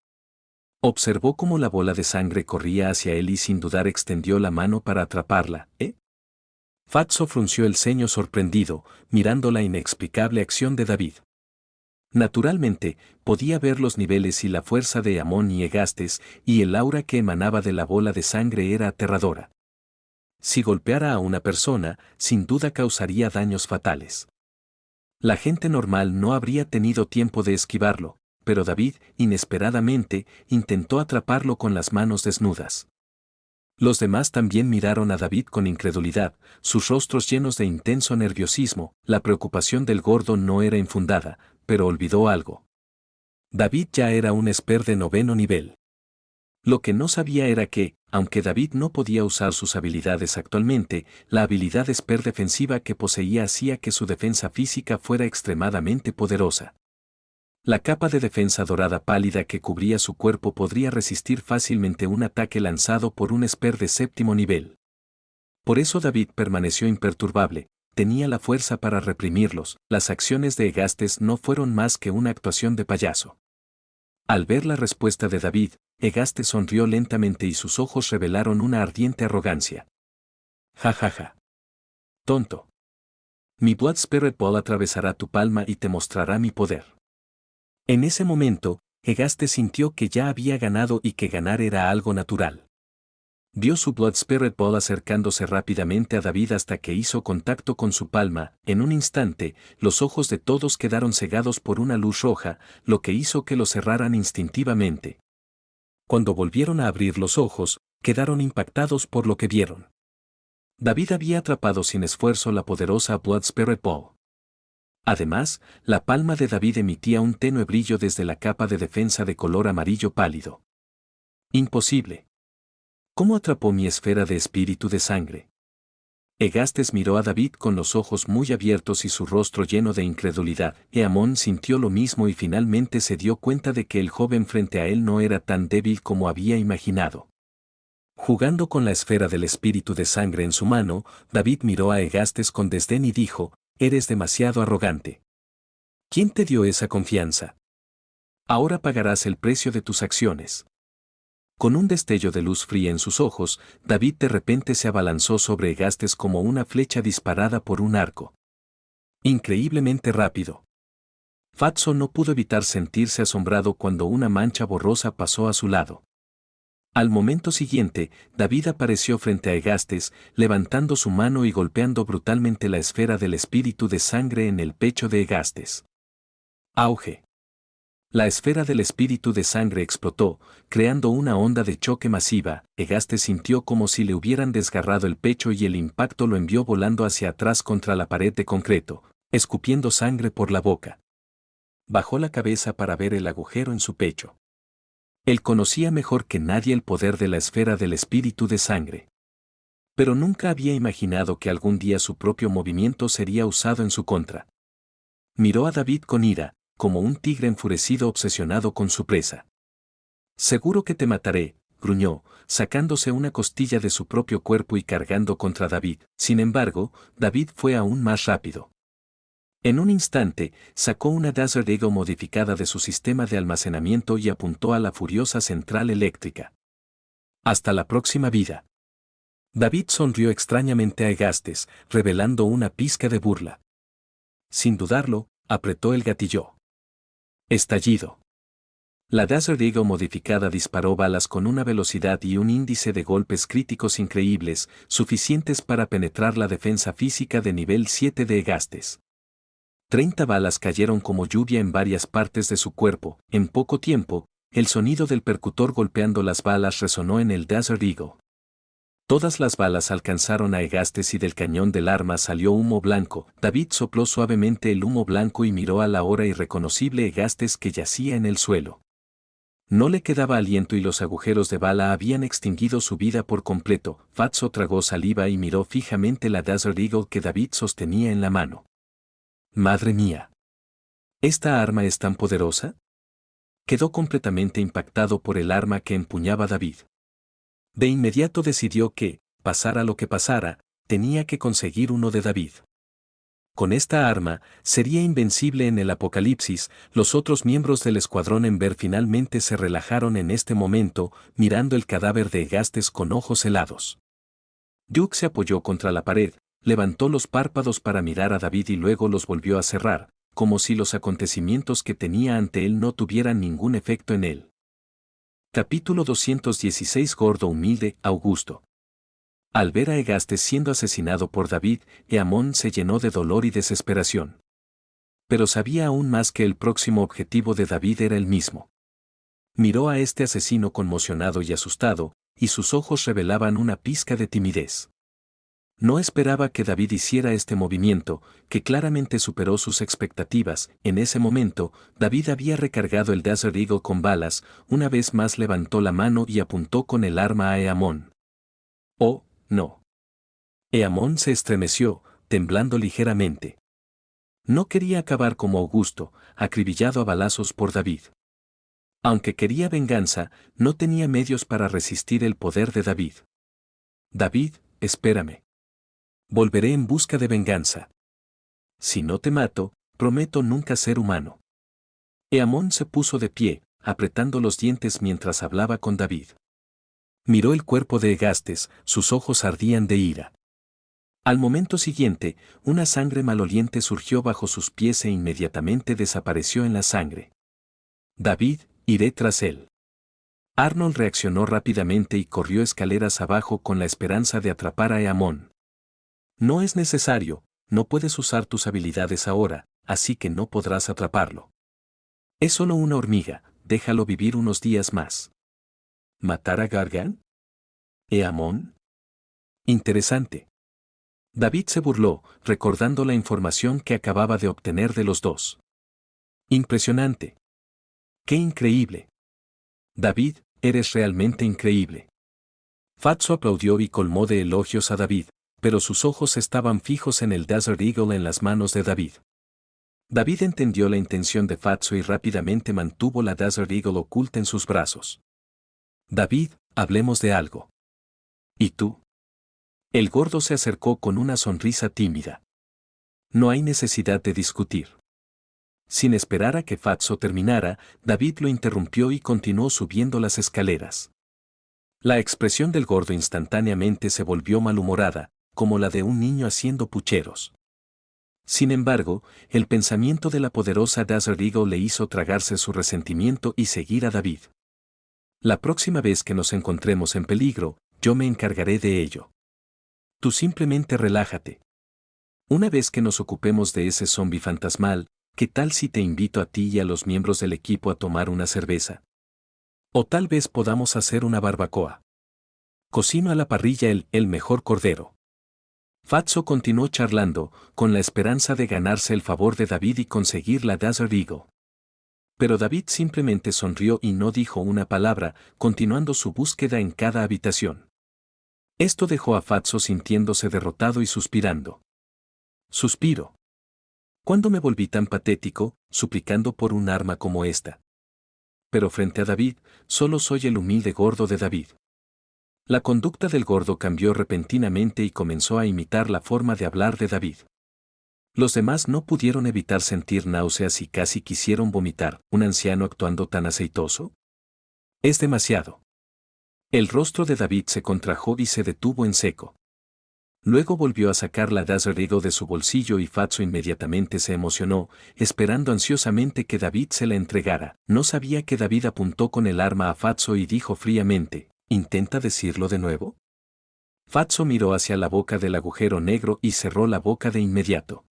Observó cómo la bola de sangre corría hacia él y sin dudar extendió la mano para atraparla. Fatso frunció el ceño sorprendido, mirando la inexplicable acción de David. Naturalmente, podía ver los niveles y la fuerza de Eamón y Egastes, y el aura que emanaba de la bola de sangre era aterradora. Si golpeara a una persona, sin duda causaría daños fatales. La gente normal no habría tenido tiempo de esquivarlo, pero David, inesperadamente, intentó atraparlo con las manos desnudas. Los demás también miraron a David con incredulidad, sus rostros llenos de intenso nerviosismo. La preocupación del gordo no era infundada, pero olvidó algo. David ya era un esper de 9º nivel. Lo que no sabía era que, aunque David no podía usar sus habilidades actualmente, la habilidad esper defensiva que poseía hacía que su defensa física fuera extremadamente poderosa. La capa de defensa dorada pálida que cubría su cuerpo podría resistir fácilmente un ataque lanzado por un esper de 7º nivel. Por eso David permaneció imperturbable, tenía la fuerza para reprimirlos. Las acciones de Egastes no fueron más que una actuación de payaso. Al ver la respuesta de David, Egastes sonrió lentamente y sus ojos revelaron una ardiente arrogancia. Ja ja ja. Tonto. Mi Blood Spirit Ball atravesará tu palma y te mostrará mi poder. En ese momento, Egastes sintió que ya había ganado y que ganar era algo natural. Vio su Blood Spirit Ball acercándose rápidamente a David hasta que hizo contacto con su palma. En un instante, los ojos de todos quedaron cegados por una luz roja, lo que hizo que los cerraran instintivamente. Cuando volvieron a abrir los ojos, quedaron impactados por lo que vieron. David había atrapado sin esfuerzo la poderosa Blood Spirit Ball. Además, la palma de David emitía un tenue brillo desde la capa de defensa de color amarillo pálido. Imposible. ¿Cómo atrapó mi esfera de espíritu de sangre? Egastes miró a David con los ojos muy abiertos y su rostro lleno de incredulidad. Amón sintió lo mismo y finalmente se dio cuenta de que el joven frente a él no era tan débil como había imaginado. Jugando con la esfera del espíritu de sangre en su mano, David miró a Egastes con desdén y dijo: «Eres demasiado arrogante. ¿Quién te dio esa confianza? Ahora pagarás el precio de tus acciones». Con un destello de luz fría en sus ojos, David de repente se abalanzó sobre Egastes como una flecha disparada por un arco. Increíblemente rápido. Fatso no pudo evitar sentirse asombrado cuando una mancha borrosa pasó a su lado. Al momento siguiente, David apareció frente a Egastes, levantando su mano y golpeando brutalmente la esfera del espíritu de sangre en el pecho de Egastes. Auge. La esfera del espíritu de sangre explotó, creando una onda de choque masiva. Egastes sintió como si le hubieran desgarrado el pecho y el impacto lo envió volando hacia atrás contra la pared de concreto, escupiendo sangre por la boca. Bajó la cabeza para ver el agujero en su pecho. Él conocía mejor que nadie el poder de la esfera del espíritu de sangre. Pero nunca había imaginado que algún día su propio movimiento sería usado en su contra. Miró a David con ira, como un tigre enfurecido obsesionado con su presa. «Seguro que te mataré», gruñó, sacándose una costilla de su propio cuerpo y cargando contra David. Sin embargo, David fue aún más rápido. En un instante, sacó una Desert Eagle modificada de su sistema de almacenamiento y apuntó a la furiosa central eléctrica. «Hasta la próxima vida». David sonrió extrañamente a Egastes, revelando una pizca de burla. Sin dudarlo, apretó el gatillo. Estallido. La Desert Eagle modificada disparó balas con una velocidad y un índice de golpes críticos increíbles, suficientes para penetrar la defensa física de nivel 7 de Egastes. 30 balas cayeron como lluvia en varias partes de su cuerpo. En poco tiempo, el sonido del percutor golpeando las balas resonó en el Desert Eagle. Todas las balas alcanzaron a Egastes y del cañón del arma salió humo blanco. David sopló suavemente el humo blanco y miró al ahora irreconocible Egastes que yacía en el suelo. No le quedaba aliento y los agujeros de bala habían extinguido su vida por completo. Fatso tragó saliva y miró fijamente la Desert Eagle que David sostenía en la mano. «Madre mía. ¿Esta arma es tan poderosa?». Quedó completamente impactado por el arma que empuñaba David. De inmediato decidió que, pasara lo que pasara, tenía que conseguir uno de David. Con esta arma, sería invencible en el apocalipsis. Los otros miembros del escuadrón Ember finalmente se relajaron en este momento, mirando el cadáver de Egastes con ojos helados. Duke se apoyó contra la pared, levantó los párpados para mirar a David y luego los volvió a cerrar, como si los acontecimientos que tenía ante él no tuvieran ningún efecto en él. Capítulo 216 Gordo humilde, Augusto. Al ver a Egastes siendo asesinado por David, Amón se llenó de dolor y desesperación. Pero sabía aún más que el próximo objetivo de David era el mismo. Miró a este asesino conmocionado y asustado, y sus ojos revelaban una pizca de timidez. No esperaba que David hiciera este movimiento, que claramente superó sus expectativas. En ese momento, David había recargado el Desert Eagle con balas, una vez más levantó la mano y apuntó con el arma a Amón. «Oh, no». Amón se estremeció, temblando ligeramente. No quería acabar como Augusto, acribillado a balazos por David. Aunque quería venganza, no tenía medios para resistir el poder de David. «David, espérame. Volveré en busca de venganza. Si no te mato, prometo nunca ser humano». Amón se puso de pie, apretando los dientes mientras hablaba con David. Miró el cuerpo de Egastes, sus ojos ardían de ira. Al momento siguiente, una sangre maloliente surgió bajo sus pies e inmediatamente desapareció en la sangre. David, iré tras él. Arnold reaccionó rápidamente y corrió escaleras abajo con la esperanza de atrapar a Eamon. No es necesario, no puedes usar tus habilidades ahora, así que no podrás atraparlo. Es solo una hormiga, déjalo vivir unos días más. ¿Matar a Gargan? ¿Eamon? Interesante. David se burló, recordando la información que acababa de obtener de los dos. Impresionante. ¡Qué increíble! David, eres realmente increíble. Fatso aplaudió y colmó de elogios a David, pero sus ojos estaban fijos en el Desert Eagle en las manos de David. David entendió la intención de Fatso y rápidamente mantuvo la Desert Eagle oculta en sus brazos. David, hablemos de algo. ¿Y tú? El gordo se acercó con una sonrisa tímida. No hay necesidad de discutir. Sin esperar a que Fatso terminara, David lo interrumpió y continuó subiendo las escaleras. La expresión del gordo instantáneamente se volvió malhumorada, como la de un niño haciendo pucheros. Sin embargo, el pensamiento de la poderosa Desert Eagle le hizo tragarse su resentimiento y seguir a David. La próxima vez que nos encontremos en peligro, yo me encargaré de ello. Tú simplemente relájate. Una vez que nos ocupemos de ese zombi fantasmal, ¿qué tal si te invito a ti y a los miembros del equipo a tomar una cerveza? O tal vez podamos hacer una barbacoa. Cocino a la parrilla el mejor cordero. Fatso continuó charlando, con la esperanza de ganarse el favor de David y conseguir la Desert Eagle. Pero David simplemente sonrió y no dijo una palabra, continuando su búsqueda en cada habitación. Esto dejó a Fatso sintiéndose derrotado y suspirando. Suspiro. ¿Cuándo me volví tan patético, suplicando por un arma como esta? Pero frente a David, solo soy el humilde gordo de David. La conducta del gordo cambió repentinamente y comenzó a imitar la forma de hablar de David. Los demás no pudieron evitar sentir náuseas y casi quisieron vomitar. ¿Un anciano actuando tan aceitoso? Es demasiado. El rostro de David se contrajo y se detuvo en seco. Luego volvió a sacar la Desert Eagle de su bolsillo y Fatso inmediatamente se emocionó, esperando ansiosamente que David se la entregara. No sabía que David apuntó con el arma a Fatso y dijo fríamente, ¿intenta decirlo de nuevo? Fatso miró hacia la boca del agujero negro y cerró la boca de inmediato.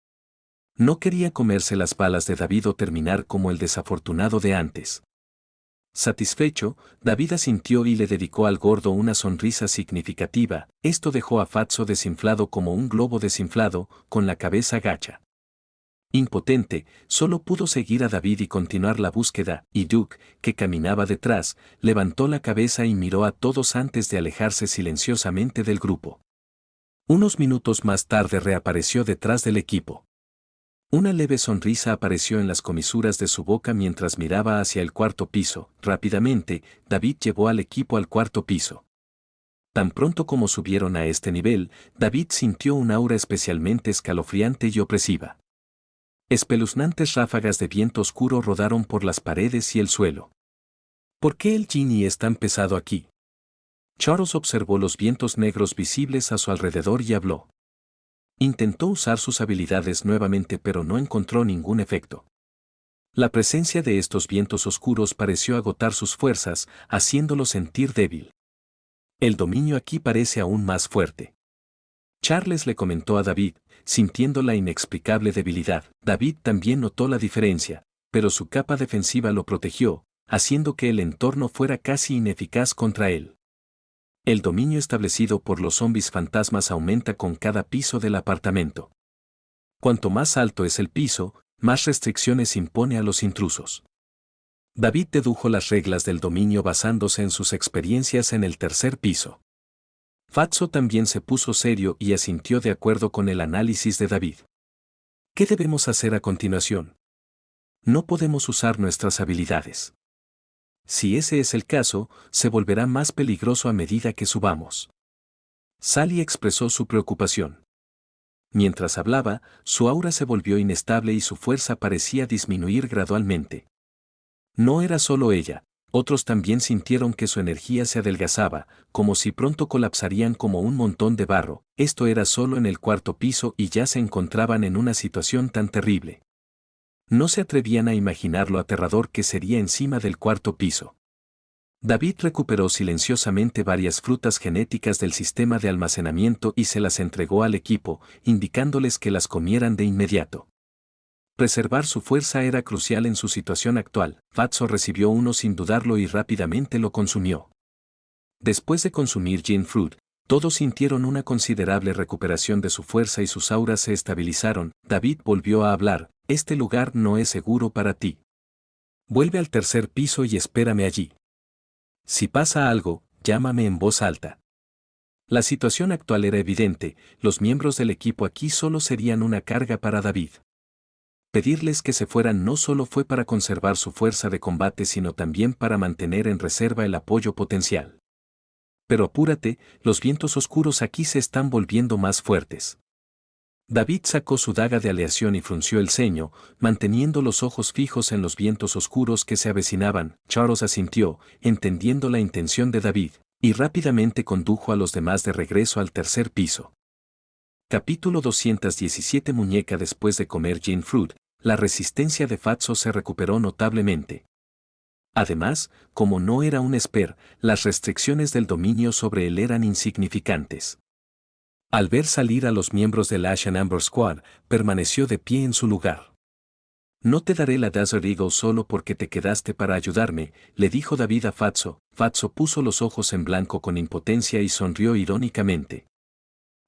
No quería comerse las balas de David o terminar como el desafortunado de antes. Satisfecho, David asintió y le dedicó al gordo una sonrisa significativa. Esto dejó a Fatso desinflado como un globo desinflado, con la cabeza gacha. Impotente, solo pudo seguir a David y continuar la búsqueda, y Duke, que caminaba detrás, levantó la cabeza y miró a todos antes de alejarse silenciosamente del grupo. Unos minutos más tarde reapareció detrás del equipo. Una leve sonrisa apareció en las comisuras de su boca mientras miraba hacia el cuarto piso. Rápidamente, David llevó al equipo al cuarto piso. Tan pronto como subieron a este nivel, David sintió un aura especialmente escalofriante y opresiva. Espeluznantes ráfagas de viento oscuro rodaron por las paredes y el suelo. ¿Por qué el Genie es tan pesado aquí? Charles observó los vientos negros visibles a su alrededor y habló. Intentó usar sus habilidades nuevamente pero no encontró ningún efecto. La presencia de estos vientos oscuros pareció agotar sus fuerzas, haciéndolo sentir débil. El dominio aquí parece aún más fuerte. Charles le comentó a David, sintiendo la inexplicable debilidad. David también notó la diferencia, pero su capa defensiva lo protegió, haciendo que el entorno fuera casi ineficaz contra él. El dominio establecido por los zombis fantasmas aumenta con cada piso del apartamento. Cuanto más alto es el piso, más restricciones impone a los intrusos. David dedujo las reglas del dominio basándose en sus experiencias en el tercer piso. Fatso también se puso serio y asintió de acuerdo con el análisis de David. ¿Qué debemos hacer a continuación? No podemos usar nuestras habilidades. Si ese es el caso, se volverá más peligroso a medida que subamos. Sally expresó su preocupación. Mientras hablaba, su aura se volvió inestable y su fuerza parecía disminuir gradualmente. No era solo ella, Otros también sintieron que su energía se adelgazaba, como si pronto colapsarían como un montón de barro. Esto era solo en el cuarto piso y ya se encontraban en una situación tan terrible. No se atrevían a imaginar lo aterrador que sería encima del cuarto piso. David recuperó silenciosamente varias frutas genéticas del sistema de almacenamiento y se las entregó al equipo, indicándoles que las comieran de inmediato. Preservar su fuerza era crucial en su situación actual. Fatso recibió uno sin dudarlo y rápidamente lo consumió. Después de consumir Gene Fruit, todos sintieron una considerable recuperación de su fuerza y sus auras se estabilizaron. David volvió a hablar: este lugar no es seguro para ti. Vuelve al tercer piso y espérame allí. Si pasa algo, llámame en voz alta. La situación actual era evidente: los miembros del equipo aquí solo serían una carga para David. Pedirles que se fueran no solo fue para conservar su fuerza de combate, sino también para mantener en reserva el apoyo potencial. Pero apúrate, los vientos oscuros aquí se están volviendo más fuertes. David sacó su daga de aleación y frunció el ceño, manteniendo los ojos fijos en los vientos oscuros que se avecinaban. Charles asintió, entendiendo la intención de David, y rápidamente condujo a los demás de regreso al tercer piso. Capítulo 217. Muñeca. Después de comer Gene Fruit, la resistencia de Fatso se recuperó notablemente. Además, como no era un esper, las restricciones del dominio sobre él eran insignificantes. Al ver salir a los miembros del Ash and Amber Squad, permaneció de pie en su lugar. No te daré la Desert Eagle solo porque te quedaste para ayudarme, le dijo David a Fatso. Fatso puso los ojos en blanco con impotencia y sonrió irónicamente.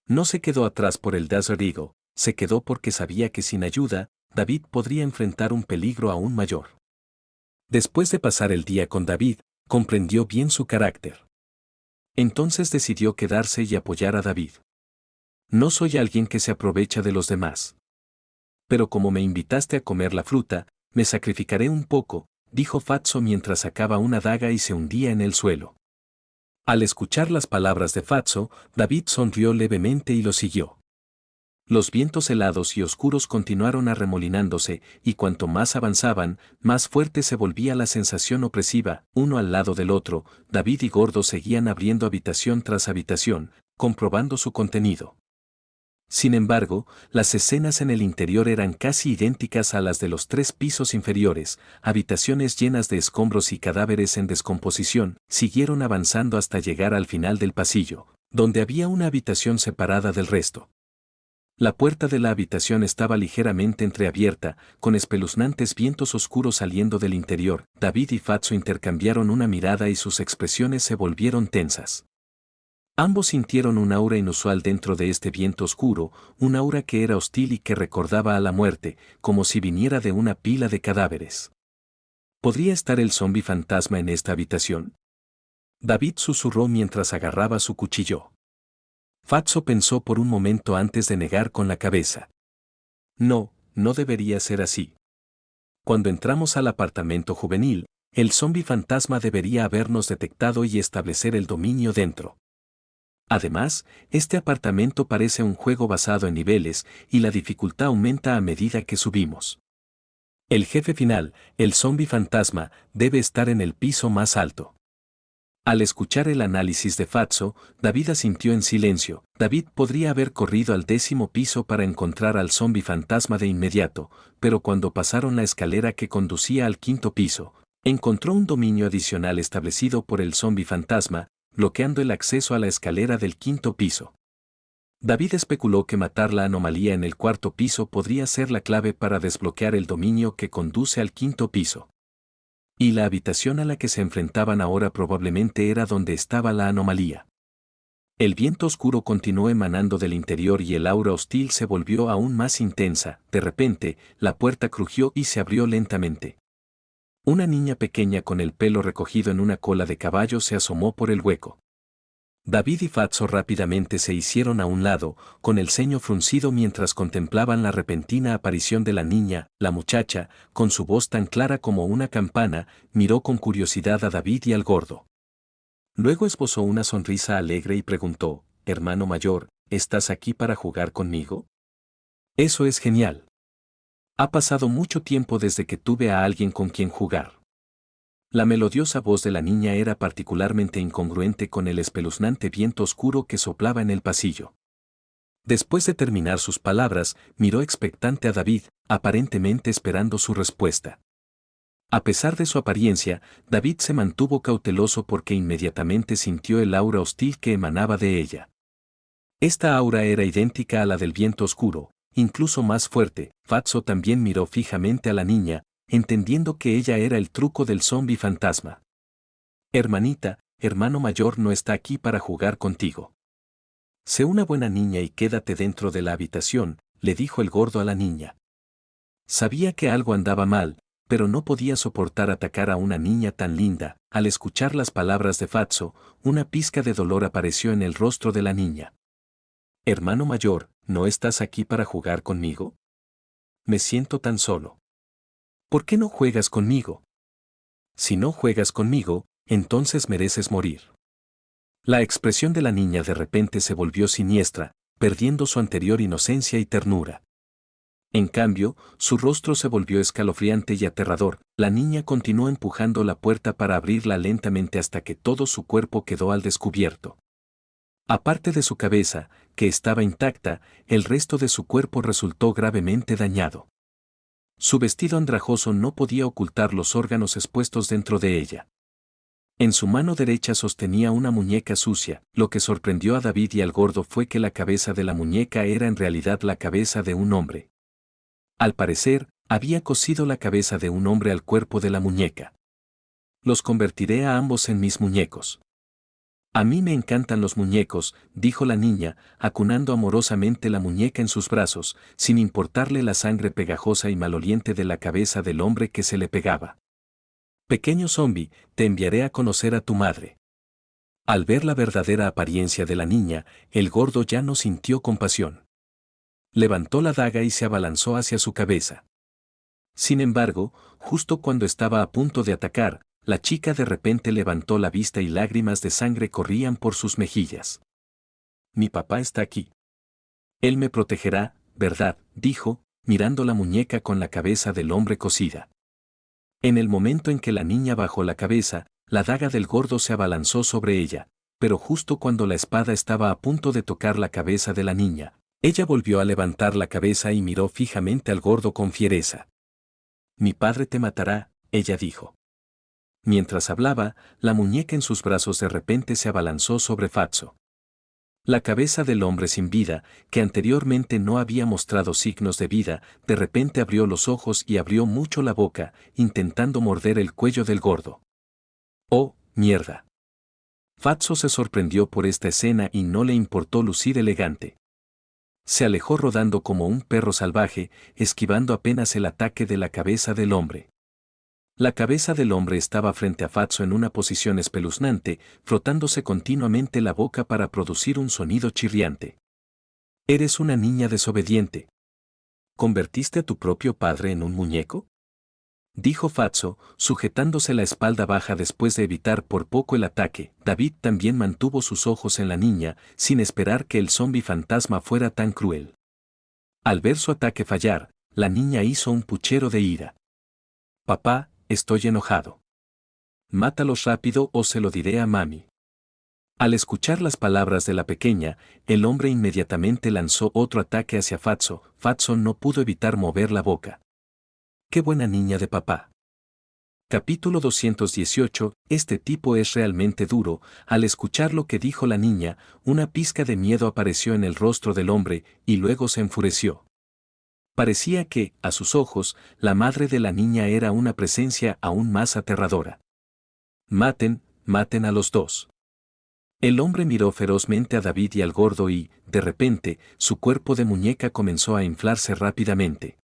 No se quedó atrás por el Desert Eagle, se quedó porque sabía que sin ayuda, David podría enfrentar un peligro aún mayor. Después de pasar el día con David, comprendió bien su carácter. Entonces decidió quedarse y apoyar a David. No soy alguien que se aprovecha de los demás. Pero como me invitaste a comer la fruta, me sacrificaré un poco, dijo Fatso mientras sacaba una daga y se hundía en el suelo. Al escuchar las palabras de Fatso, David sonrió levemente y lo siguió. Los vientos helados y oscuros continuaron arremolinándose, y cuanto más avanzaban, más fuerte se volvía la sensación opresiva. Uno al lado del otro, David y Gordo seguían abriendo habitación tras habitación, comprobando su contenido. Sin embargo, las escenas en el interior eran casi idénticas a las de los 3 pisos inferiores: habitaciones llenas de escombros y cadáveres en descomposición. Siguieron avanzando hasta llegar al final del pasillo, donde había una habitación separada del resto. La puerta de la habitación estaba ligeramente entreabierta, con espeluznantes vientos oscuros saliendo del interior. David y Fatso intercambiaron una mirada y sus expresiones se volvieron tensas. Ambos sintieron un aura inusual dentro de este viento oscuro, un aura que era hostil y que recordaba a la muerte, como si viniera de una pila de cadáveres. ¿Podría estar el zombi fantasma en esta habitación? David susurró mientras agarraba su cuchillo. Fatso pensó por un momento antes de negar con la cabeza. No, no debería ser así. Cuando entramos al apartamento juvenil, el zombi fantasma debería habernos detectado y establecer el dominio dentro. Además, este apartamento parece un juego basado en niveles, y la dificultad aumenta a medida que subimos. El jefe final, el zombi fantasma, debe estar en el piso más alto. Al escuchar el análisis de Fatso, David asintió en silencio. David podría haber corrido al 10º piso para encontrar al zombi fantasma de inmediato, pero cuando pasaron la escalera que conducía al 5º piso, encontró un dominio adicional establecido por el zombi fantasma, bloqueando el acceso a la escalera del 5º piso. David especuló que matar la anomalía en el 4º piso podría ser la clave para desbloquear el dominio que conduce al 5º piso. Y la habitación a la que se enfrentaban ahora probablemente era donde estaba la anomalía. El viento oscuro continuó emanando del interior y el aura hostil se volvió aún más intensa. De repente, la puerta crujió y se abrió lentamente. Una niña pequeña con el pelo recogido en una cola de caballo se asomó por el hueco. David y Fatso rápidamente se hicieron a un lado, con el ceño fruncido mientras contemplaban la repentina aparición de la niña. La muchacha, con su voz tan clara como una campana, miró con curiosidad a David y al gordo. Luego esbozó una sonrisa alegre y preguntó: «Hermano mayor, ¿estás aquí para jugar conmigo?» «Eso es genial. Ha pasado mucho tiempo desde que tuve a alguien con quien jugar». La melodiosa voz de la niña era particularmente incongruente con el espeluznante viento oscuro que soplaba en el pasillo. Después de terminar sus palabras, miró expectante a David, aparentemente esperando su respuesta. A pesar de su apariencia, David se mantuvo cauteloso porque inmediatamente sintió el aura hostil que emanaba de ella. Esta aura era idéntica a la del viento oscuro, incluso más fuerte. Fatso también miró fijamente a la niña, entendiendo que ella era el truco del zombi fantasma. Hermanita, hermano mayor no está aquí para jugar contigo. Sé una buena niña y quédate dentro de la habitación, le dijo el gordo a la niña. Sabía que algo andaba mal, pero no podía soportar atacar a una niña tan linda. Al escuchar las palabras de Fatso, una pizca de dolor apareció en el rostro de la niña. Hermano mayor, ¿no estás aquí para jugar conmigo? Me siento tan solo. ¿Por qué no juegas conmigo? Si no juegas conmigo, entonces mereces morir. La expresión de la niña de repente se volvió siniestra, perdiendo su anterior inocencia y ternura. En cambio, su rostro se volvió escalofriante y aterrador. La niña continuó empujando la puerta para abrirla lentamente hasta que todo su cuerpo quedó al descubierto. Aparte de su cabeza, que estaba intacta, el resto de su cuerpo resultó gravemente dañado. Su vestido andrajoso no podía ocultar los órganos expuestos dentro de ella. En su mano derecha sostenía una muñeca sucia. Lo que sorprendió a David y al gordo fue que la cabeza de la muñeca era en realidad la cabeza de un hombre. Al parecer, había cosido la cabeza de un hombre al cuerpo de la muñeca. Los convertiré a ambos en mis muñecos. A mí me encantan los muñecos, dijo la niña, acunando amorosamente la muñeca en sus brazos, sin importarle la sangre pegajosa y maloliente de la cabeza del hombre que se le pegaba. Pequeño zombi, te enviaré a conocer a tu madre. Al ver la verdadera apariencia de la niña, el gordo ya no sintió compasión. Levantó la daga y se abalanzó hacia su cabeza. Sin embargo, justo cuando estaba a punto de atacar, la chica de repente levantó la vista y lágrimas de sangre corrían por sus mejillas. Mi papá está aquí. Él me protegerá, ¿verdad?, dijo, mirando la muñeca con la cabeza del hombre cosida. En el momento en que la niña bajó la cabeza, la daga del gordo se abalanzó sobre ella, pero justo cuando la espada estaba a punto de tocar la cabeza de la niña, ella volvió a levantar la cabeza y miró fijamente al gordo con fiereza. Mi padre te matará, ella dijo. Mientras hablaba, la muñeca en sus brazos de repente se abalanzó sobre Fatso. La cabeza del hombre sin vida, que anteriormente no había mostrado signos de vida, de repente abrió los ojos y abrió mucho la boca, intentando morder el cuello del gordo. ¡Oh, mierda! Fatso se sorprendió por esta escena y no le importó lucir elegante. Se alejó rodando como un perro salvaje, esquivando apenas el ataque de la cabeza del hombre. La cabeza del hombre estaba frente a Fatso en una posición espeluznante, frotándose continuamente la boca para producir un sonido chirriante. Eres una niña desobediente. ¿Convertiste a tu propio padre en un muñeco? Dijo Fatso, sujetándose la espalda baja después de evitar por poco el ataque. David también mantuvo sus ojos en la niña, sin esperar que el zombi fantasma fuera tan cruel. Al ver su ataque fallar, la niña hizo un puchero de ira. Papá, estoy enojado. Mátalos rápido o se lo diré a mami. Al escuchar las palabras de la pequeña, el hombre inmediatamente lanzó otro ataque hacia Fatso. Fatso no pudo evitar mover la boca. ¡Qué buena niña de papá! Capítulo 218. Este tipo es realmente duro. Al escuchar lo que dijo la niña, una pizca de miedo apareció en el rostro del hombre, y luego se enfureció. Parecía que, a sus ojos, la madre de la niña era una presencia aún más aterradora. Maten, maten a los dos. El hombre miró ferozmente a David y al gordo y, de repente, su cuerpo de muñeca comenzó a inflarse rápidamente.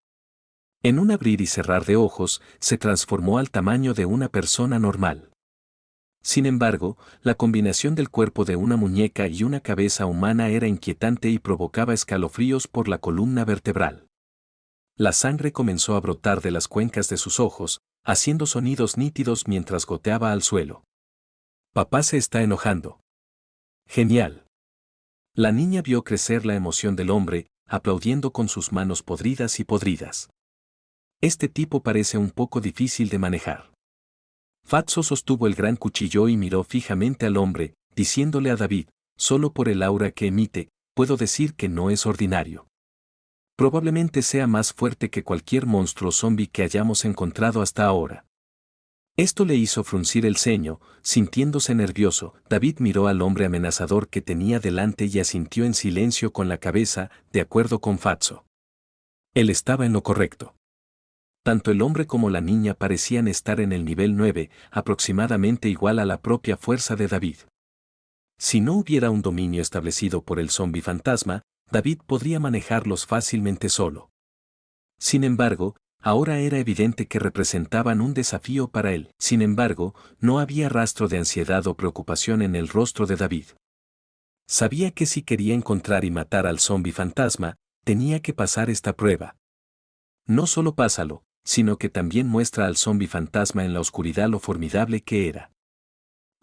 En un abrir y cerrar de ojos, se transformó al tamaño de una persona normal. Sin embargo, la combinación del cuerpo de una muñeca y una cabeza humana era inquietante y provocaba escalofríos por la columna vertebral. La sangre comenzó a brotar de las cuencas de sus ojos, haciendo sonidos nítidos mientras goteaba al suelo. Papá se está enojando. Genial. La niña vio crecer la emoción del hombre, aplaudiendo con sus manos podridas y podridas. Este tipo parece un poco difícil de manejar. Fatso sostuvo el gran cuchillo y miró fijamente al hombre, diciéndole a David, solo por el aura que emite, puedo decir que no es ordinario. Probablemente sea más fuerte que cualquier monstruo zombi que hayamos encontrado hasta ahora. Esto le hizo fruncir el ceño, sintiéndose nervioso. David miró al hombre amenazador que tenía delante y asintió en silencio con la cabeza, de acuerdo con Fatso. Él estaba en lo correcto. Tanto el hombre como la niña parecían estar en el nivel 9, aproximadamente igual a la propia fuerza de David. Si no hubiera un dominio establecido por el zombi fantasma, David podría manejarlos fácilmente solo. Sin embargo, ahora era evidente que representaban un desafío para él. Sin embargo, no había rastro de ansiedad o preocupación en el rostro de David. Sabía que si quería encontrar y matar al zombi fantasma, tenía que pasar esta prueba. No solo pásalo, sino que también muestra al zombi fantasma en la oscuridad lo formidable que era.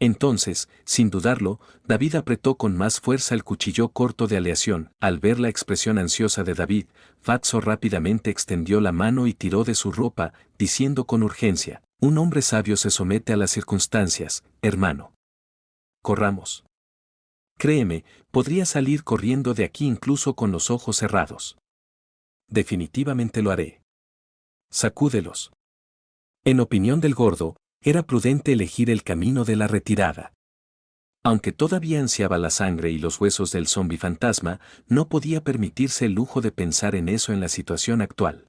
Entonces, sin dudarlo, David apretó con más fuerza el cuchillo corto de aleación. Al ver la expresión ansiosa de David, Fatso rápidamente extendió la mano y tiró de su ropa, diciendo con urgencia, un hombre sabio se somete a las circunstancias, hermano. Corramos. Créeme, podría salir corriendo de aquí incluso con los ojos cerrados. Definitivamente lo haré. Sacúdelos. En opinión del gordo, era prudente elegir el camino de la retirada. Aunque todavía ansiaba la sangre y los huesos del zombi fantasma, no podía permitirse el lujo de pensar en eso en la situación actual.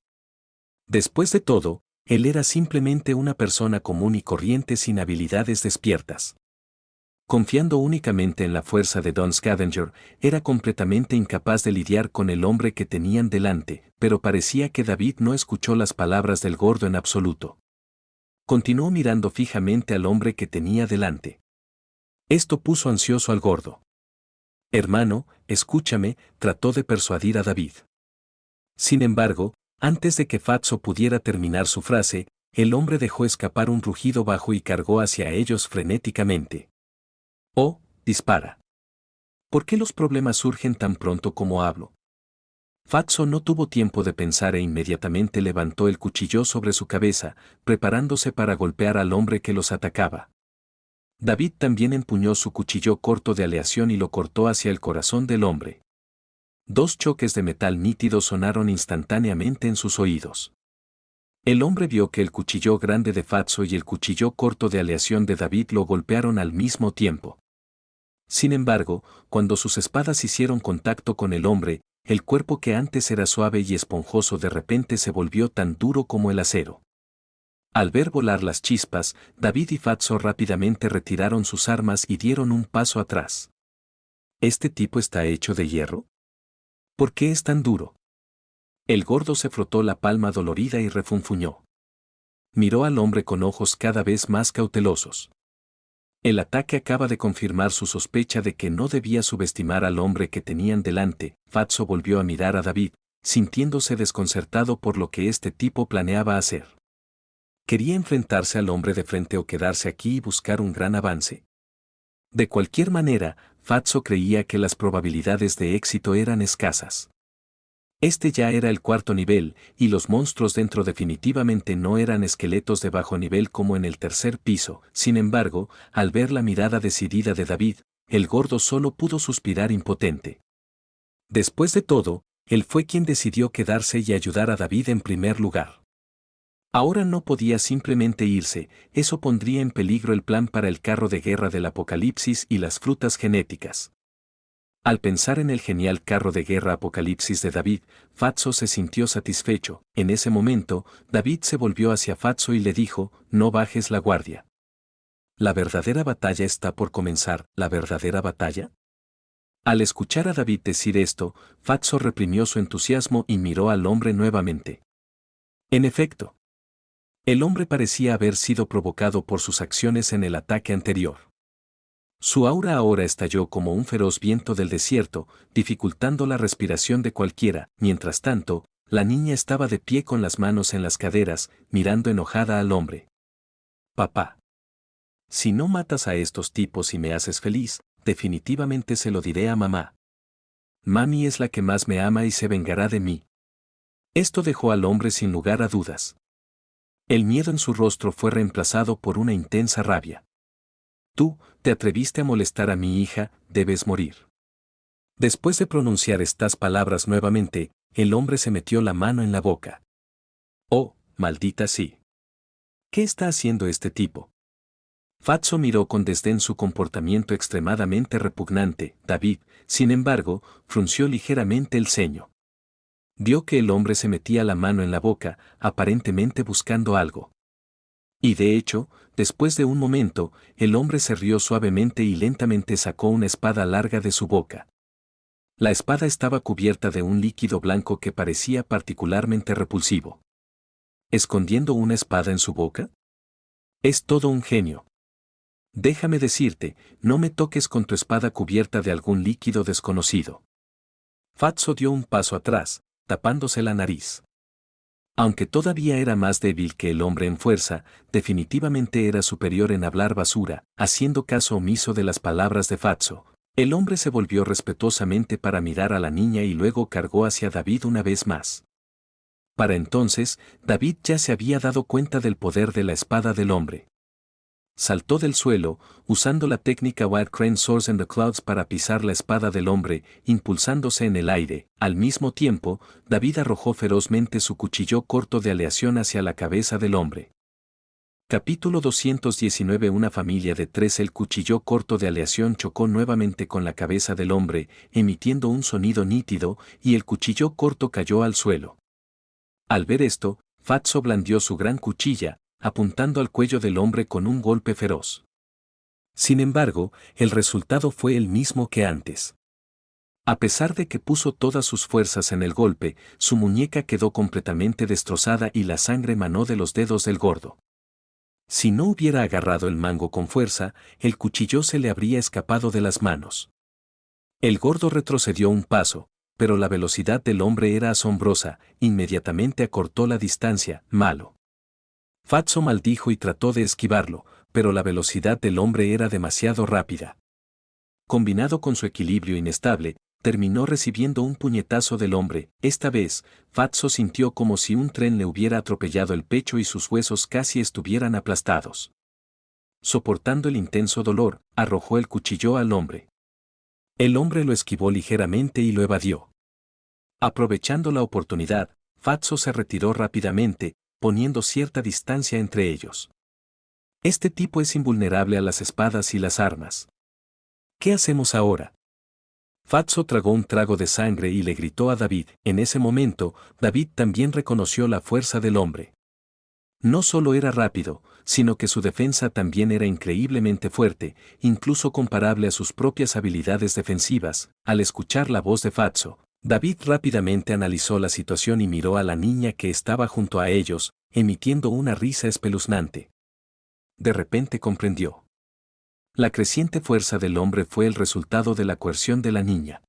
Después de todo, él era simplemente una persona común y corriente sin habilidades despiertas. Confiando únicamente en la fuerza de Don Scavenger, era completamente incapaz de lidiar con el hombre que tenían delante, pero parecía que David no escuchó las palabras del gordo en absoluto. Continuó mirando fijamente al hombre que tenía delante. Esto puso ansioso al gordo. Hermano, escúchame, trató de persuadir a David. Sin embargo, antes de que Fatso pudiera terminar su frase, el hombre dejó escapar un rugido bajo y cargó hacia ellos frenéticamente. Oh, dispara. ¿Por qué los problemas surgen tan pronto como hablo? Fatso no tuvo tiempo de pensar e inmediatamente levantó el cuchillo sobre su cabeza, preparándose para golpear al hombre que los atacaba. David también empuñó su cuchillo corto de aleación y lo cortó hacia el corazón del hombre. Dos choques de metal nítido sonaron instantáneamente en sus oídos. El hombre vio que el cuchillo grande de Fatso y el cuchillo corto de aleación de David lo golpearon al mismo tiempo. Sin embargo, cuando sus espadas hicieron contacto con el hombre, el cuerpo que antes era suave y esponjoso de repente se volvió tan duro como el acero. Al ver volar las chispas, David y Fatso rápidamente retiraron sus armas y dieron un paso atrás. ¿Este tipo está hecho de hierro? ¿Por qué es tan duro? El gordo se frotó la palma dolorida y refunfuñó. Miró al hombre con ojos cada vez más cautelosos. El ataque acaba de confirmar su sospecha de que no debía subestimar al hombre que tenían delante. Fatso volvió a mirar a David, sintiéndose desconcertado por lo que este tipo planeaba hacer. ¿Quería enfrentarse al hombre de frente o quedarse aquí y buscar un gran avance? De cualquier manera, Fatso creía que las probabilidades de éxito eran escasas. Este ya era el cuarto nivel, y los monstruos dentro definitivamente no eran esqueletos de bajo nivel como en el tercer piso. Sin embargo, al ver la mirada decidida de David, el gordo solo pudo suspirar impotente. Después de todo, él fue quien decidió quedarse y ayudar a David en primer lugar. Ahora no podía simplemente irse, eso pondría en peligro el plan para el carro de guerra del apocalipsis y las frutas genéticas. Al pensar en el genial carro de guerra Apocalipsis de David, Fatso se sintió satisfecho. En ese momento, David se volvió hacia Fatso y le dijo, no bajes la guardia. ¿La verdadera batalla está por comenzar? ¿La verdadera batalla? Al escuchar a David decir esto, Fatso reprimió su entusiasmo y miró al hombre nuevamente. En efecto, el hombre parecía haber sido provocado por sus acciones en el ataque anterior. Su aura ahora estalló como un feroz viento del desierto, dificultando la respiración de cualquiera. Mientras tanto, la niña estaba de pie con las manos en las caderas, mirando enojada al hombre. Papá. Si no matas a estos tipos y me haces feliz, definitivamente se lo diré a mamá. Mami es la que más me ama y se vengará de mí. Esto dejó al hombre sin lugar a dudas. El miedo en su rostro fue reemplazado por una intensa rabia. Tú, te atreviste a molestar a mi hija, debes morir. Después de pronunciar estas palabras nuevamente, el hombre se metió la mano en la boca. Oh, maldita sí. ¿Qué está haciendo este tipo? Fatso miró con desdén su comportamiento extremadamente repugnante. David, sin embargo, frunció ligeramente el ceño. Vio que el hombre se metía la mano en la boca, aparentemente buscando algo. Y de hecho, después de un momento, el hombre se rió suavemente y lentamente sacó una espada larga de su boca. La espada estaba cubierta de un líquido blanco que parecía particularmente repulsivo. ¿Escondiendo una espada en su boca? Es todo un genio. Déjame decirte, no me toques con tu espada cubierta de algún líquido desconocido. Fatso dio un paso atrás, tapándose la nariz. Aunque todavía era más débil que el hombre en fuerza, definitivamente era superior en hablar basura, haciendo caso omiso de las palabras de Fatso. El hombre se volvió respetuosamente para mirar a la niña y luego cargó hacia David una vez más. Para entonces, David ya se había dado cuenta del poder de la espada del hombre. Saltó del suelo, usando la técnica Wild Crane Soars in the Clouds para pisar la espada del hombre, impulsándose en el aire. Al mismo tiempo, David arrojó ferozmente su cuchillo corto de aleación hacia la cabeza del hombre. Capítulo 219. Una familia de tres. El cuchillo corto de aleación chocó nuevamente con la cabeza del hombre, emitiendo un sonido nítido, y el cuchillo corto cayó al suelo. Al ver esto, Fatso blandió su gran cuchilla, apuntando al cuello del hombre con un golpe feroz. Sin embargo, el resultado fue el mismo que antes. A pesar de que puso todas sus fuerzas en el golpe, su muñeca quedó completamente destrozada y la sangre manó de los dedos del gordo. Si no hubiera agarrado el mango con fuerza, el cuchillo se le habría escapado de las manos. El gordo retrocedió un paso, pero la velocidad del hombre era asombrosa, inmediatamente acortó la distancia. Malo. Fatso maldijo y trató de esquivarlo, pero la velocidad del hombre era demasiado rápida. Combinado con su equilibrio inestable, terminó recibiendo un puñetazo del hombre. Esta vez, Fatso sintió como si un tren le hubiera atropellado el pecho y sus huesos casi estuvieran aplastados. Soportando el intenso dolor, arrojó el cuchillo al hombre. El hombre lo esquivó ligeramente y lo evadió. Aprovechando la oportunidad, Fatso se retiró rápidamente, poniendo cierta distancia entre ellos. Este tipo es invulnerable a las espadas y las armas. ¿Qué hacemos ahora? Fatso tragó un trago de sangre y le gritó a David. En ese momento, David también reconoció la fuerza del hombre. No solo era rápido, sino que su defensa también era increíblemente fuerte, incluso comparable a sus propias habilidades defensivas. Al escuchar la voz de Fatso, David rápidamente analizó la situación y miró a la niña que estaba junto a ellos, emitiendo una risa espeluznante. De repente comprendió. La creciente fuerza del hombre fue el resultado de la coerción de la niña.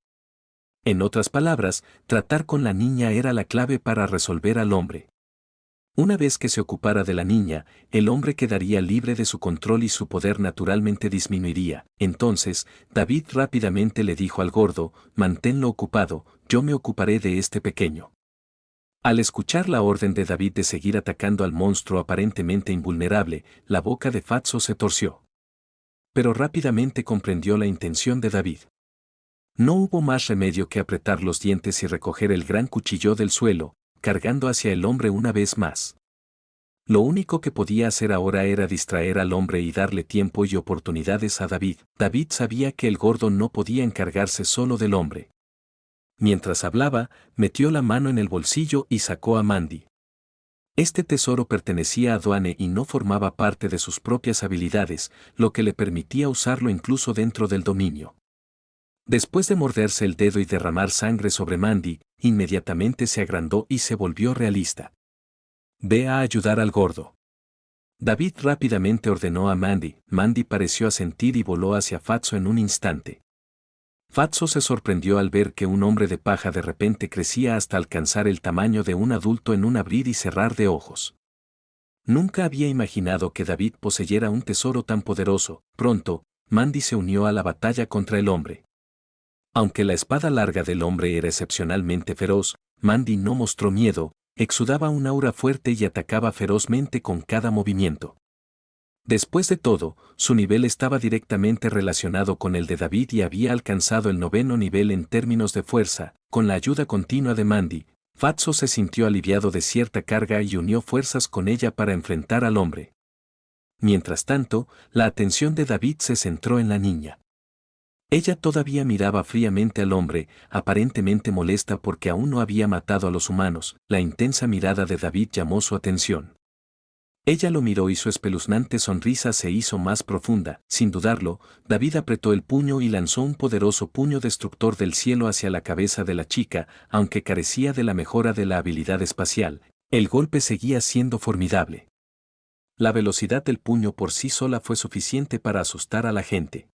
En otras palabras, tratar con la niña era la clave para resolver al hombre. Una vez que se ocupara de la niña, el hombre quedaría libre de su control y su poder naturalmente disminuiría. Entonces, David rápidamente le dijo al gordo, manténlo ocupado, yo me ocuparé de este pequeño. Al escuchar la orden de David de seguir atacando al monstruo aparentemente invulnerable, la boca de Fatso se torció. Pero rápidamente comprendió la intención de David. No hubo más remedio que apretar los dientes y recoger el gran cuchillo del suelo, cargando hacia el hombre una vez más. Lo único que podía hacer ahora era distraer al hombre y darle tiempo y oportunidades a David. David sabía que el gordo no podía encargarse solo del hombre. Mientras hablaba, metió la mano en el bolsillo y sacó a Mandy. Este tesoro pertenecía a Duane y no formaba parte de sus propias habilidades, lo que le permitía usarlo incluso dentro del dominio. Después de morderse el dedo y derramar sangre sobre Mandy, inmediatamente se agrandó y se volvió realista. Ve a ayudar al gordo. David rápidamente ordenó a Mandy. Mandy pareció asentir y voló hacia Fatso en un instante. Fatso se sorprendió al ver que un hombre de paja de repente crecía hasta alcanzar el tamaño de un adulto en un abrir y cerrar de ojos. Nunca había imaginado que David poseyera un tesoro tan poderoso. Pronto, Mandy se unió a la batalla contra el hombre. Aunque la espada larga del hombre era excepcionalmente feroz, Mandy no mostró miedo, exudaba un aura fuerte y atacaba ferozmente con cada movimiento. Después de todo, su nivel estaba directamente relacionado con el de David y había alcanzado el 9º nivel en términos de fuerza. Con la ayuda continua de Mandy, Fatso se sintió aliviado de cierta carga y unió fuerzas con ella para enfrentar al hombre. Mientras tanto, la atención de David se centró en la niña. Ella todavía miraba fríamente al hombre, aparentemente molesta porque aún no había matado a los humanos. La intensa mirada de David llamó su atención. Ella lo miró y su espeluznante sonrisa se hizo más profunda. Sin dudarlo, David apretó el puño y lanzó un poderoso puño destructor del cielo hacia la cabeza de la chica, aunque carecía de la mejora de la habilidad espacial. El golpe seguía siendo formidable. La velocidad del puño por sí sola fue suficiente para asustar a la gente.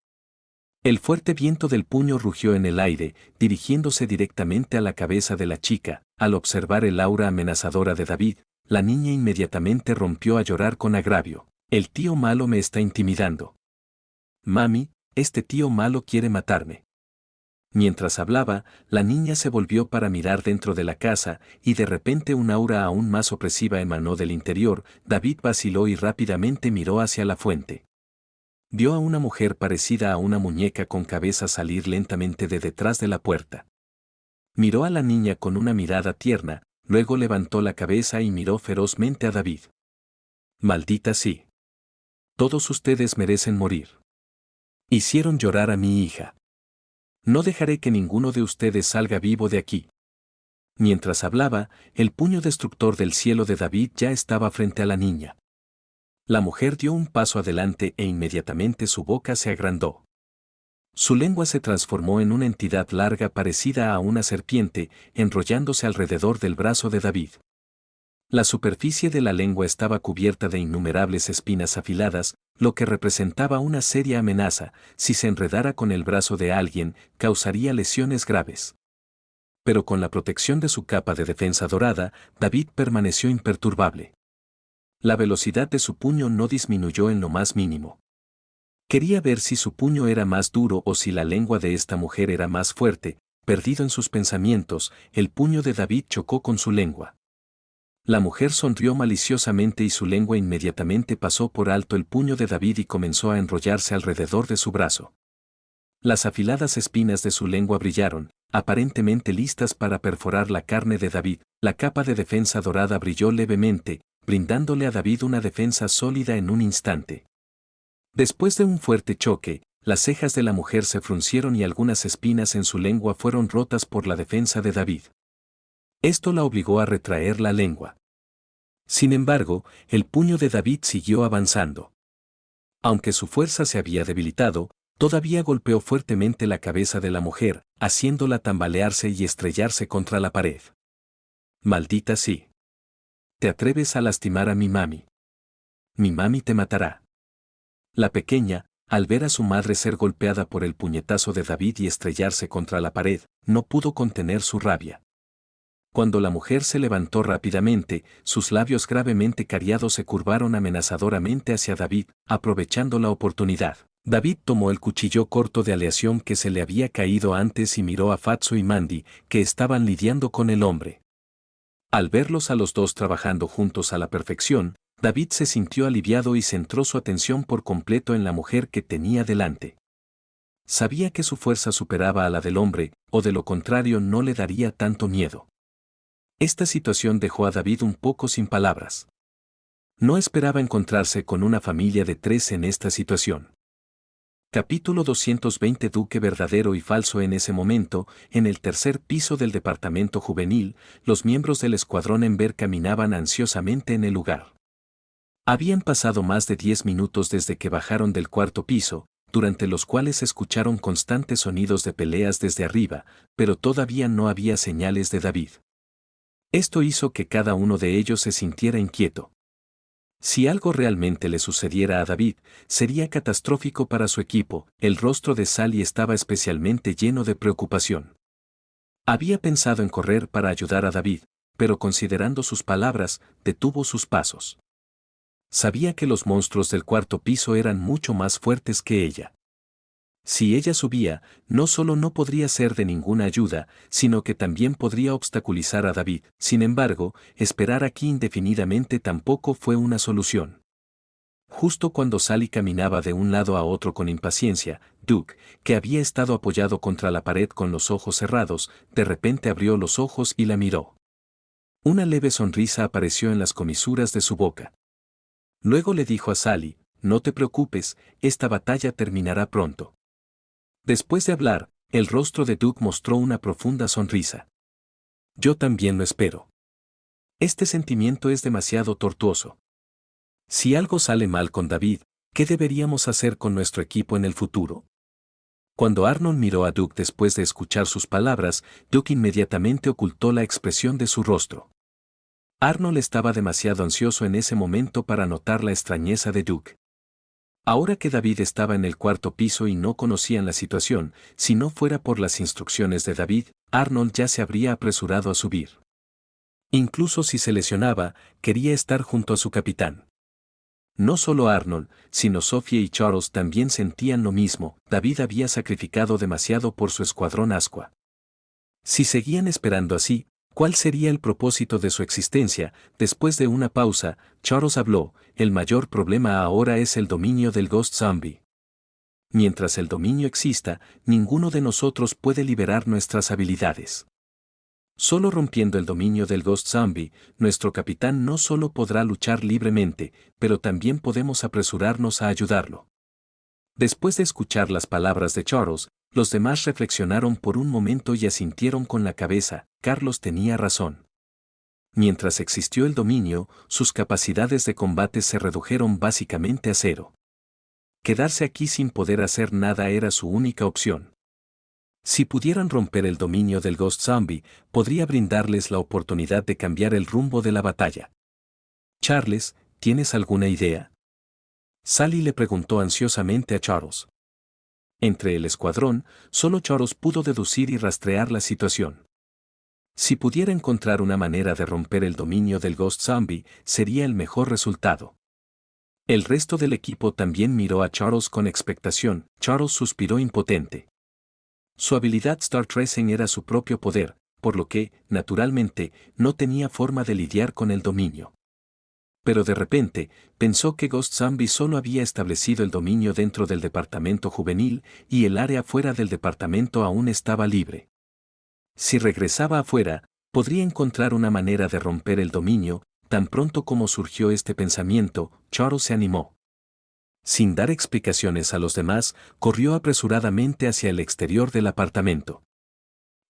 El fuerte viento del puño rugió en el aire, dirigiéndose directamente a la cabeza de la chica. Al observar el aura amenazadora de David, la niña inmediatamente rompió a llorar con agravio. El tío malo me está intimidando. Mami, este tío malo quiere matarme. Mientras hablaba, la niña se volvió para mirar dentro de la casa, y de repente un aura aún más opresiva emanó del interior. David vaciló y rápidamente miró hacia la fuente. Vio a una mujer parecida a una muñeca con cabeza salir lentamente de detrás de la puerta. Miró a la niña con una mirada tierna, luego levantó la cabeza y miró ferozmente a David. Maldita sí. Todos ustedes merecen morir. Hicieron llorar a mi hija. No dejaré que ninguno de ustedes salga vivo de aquí. Mientras hablaba, el puño destructor del cielo de David ya estaba frente a la niña. La mujer dio un paso adelante e inmediatamente su boca se agrandó. Su lengua se transformó en una entidad larga parecida a una serpiente, enrollándose alrededor del brazo de David. La superficie de la lengua estaba cubierta de innumerables espinas afiladas, lo que representaba una seria amenaza. Si se enredara con el brazo de alguien, causaría lesiones graves. Pero con la protección de su capa de defensa dorada, David permaneció imperturbable. La velocidad de su puño no disminuyó en lo más mínimo. Quería ver si su puño era más duro o si la lengua de esta mujer era más fuerte. Perdido en sus pensamientos, el puño de David chocó con su lengua. La mujer sonrió maliciosamente y su lengua inmediatamente pasó por alto el puño de David y comenzó a enrollarse alrededor de su brazo. Las afiladas espinas de su lengua brillaron, aparentemente listas para perforar la carne de David. La capa de defensa dorada brilló levemente, brindándole a David una defensa sólida en un instante. Después de un fuerte choque, las cejas de la mujer se fruncieron y algunas espinas en su lengua fueron rotas por la defensa de David. Esto la obligó a retraer la lengua. Sin embargo, el puño de David siguió avanzando. Aunque su fuerza se había debilitado, todavía golpeó fuertemente la cabeza de la mujer, haciéndola tambalearse y estrellarse contra la pared. Maldita sí. ¿Te atreves a lastimar a mi mami? Mi mami te matará. La pequeña, al ver a su madre ser golpeada por el puñetazo de David y estrellarse contra la pared, no pudo contener su rabia. Cuando la mujer se levantó rápidamente, sus labios gravemente cariados se curvaron amenazadoramente hacia David, aprovechando la oportunidad. David tomó el cuchillo corto de aleación que se le había caído antes y miró a Fatso y Mandy, que estaban lidiando con el hombre. Al verlos a los dos trabajando juntos a la perfección, David se sintió aliviado y centró su atención por completo en la mujer que tenía delante. Sabía que su fuerza superaba a la del hombre, o de lo contrario no le daría tanto miedo. Esta situación dejó a David un poco sin palabras. No esperaba encontrarse con una familia de 3 en esta situación. Capítulo 220. Duque verdadero y falso. En ese momento, en el tercer piso del departamento juvenil, los miembros del escuadrón Ember caminaban ansiosamente en el lugar. Habían pasado más de 10 minutos desde que bajaron del cuarto piso, durante los cuales escucharon constantes sonidos de peleas desde arriba, pero todavía no había señales de David. Esto hizo que cada uno de ellos se sintiera inquieto. Si algo realmente le sucediera a David, sería catastrófico para su equipo. El rostro de Sally estaba especialmente lleno de preocupación. Había pensado en correr para ayudar a David, pero considerando sus palabras, detuvo sus pasos. Sabía que los monstruos del cuarto piso eran mucho más fuertes que ella. Si ella subía, no solo no podría ser de ninguna ayuda, sino que también podría obstaculizar a David. Sin embargo, esperar aquí indefinidamente tampoco fue una solución. Justo cuando Sally caminaba de un lado a otro con impaciencia, Duke, que había estado apoyado contra la pared con los ojos cerrados, de repente abrió los ojos y la miró. Una leve sonrisa apareció en las comisuras de su boca. Luego le dijo a Sally, «No te preocupes, esta batalla terminará pronto». Después de hablar, el rostro de Duke mostró una profunda sonrisa. «Yo también lo espero. Este sentimiento es demasiado tortuoso. Si algo sale mal con David, ¿qué deberíamos hacer con nuestro equipo en el futuro?». Cuando Arnold miró a Duke después de escuchar sus palabras, Duke inmediatamente ocultó la expresión de su rostro. Arnold estaba demasiado ansioso en ese momento para notar la extrañeza de Duke. Ahora que David estaba en el cuarto piso y no conocían la situación, si no fuera por las instrucciones de David, Arnold ya se habría apresurado a subir. Incluso si se lesionaba, quería estar junto a su capitán. No solo Arnold, sino Sophie y Charles también sentían lo mismo. David había sacrificado demasiado por su escuadrón Asqua. Si seguían esperando así, ¿cuál sería el propósito de su existencia? Después de una pausa, Charles habló, «El mayor problema ahora es el dominio del Ghost Zombie. Mientras el dominio exista, ninguno de nosotros puede liberar nuestras habilidades. Solo rompiendo el dominio del Ghost Zombie, nuestro capitán no solo podrá luchar libremente, pero también podemos apresurarnos a ayudarlo». Después de escuchar las palabras de Charles, los demás reflexionaron por un momento y asintieron con la cabeza. Carlos tenía razón. Mientras existió el dominio, sus capacidades de combate se redujeron básicamente a cero. Quedarse aquí sin poder hacer nada era su única opción. Si pudieran romper el dominio del Ghost Zombie, podría brindarles la oportunidad de cambiar el rumbo de la batalla. «Charles, ¿tienes alguna idea?», Sally le preguntó ansiosamente a Charles. Entre el escuadrón, solo Charles pudo deducir y rastrear la situación. Si pudiera encontrar una manera de romper el dominio del Ghost Zombie, sería el mejor resultado. El resto del equipo también miró a Charles con expectación. Charles suspiró impotente. Su habilidad Star Tracing era su propio poder, por lo que, naturalmente, no tenía forma de lidiar con el dominio. Pero de repente, pensó que Ghost Zombie solo había establecido el dominio dentro del departamento juvenil y el área fuera del departamento aún estaba libre. Si regresaba afuera, podría encontrar una manera de romper el dominio. Tan pronto como surgió este pensamiento, Charles se animó. Sin dar explicaciones a los demás, corrió apresuradamente hacia el exterior del apartamento.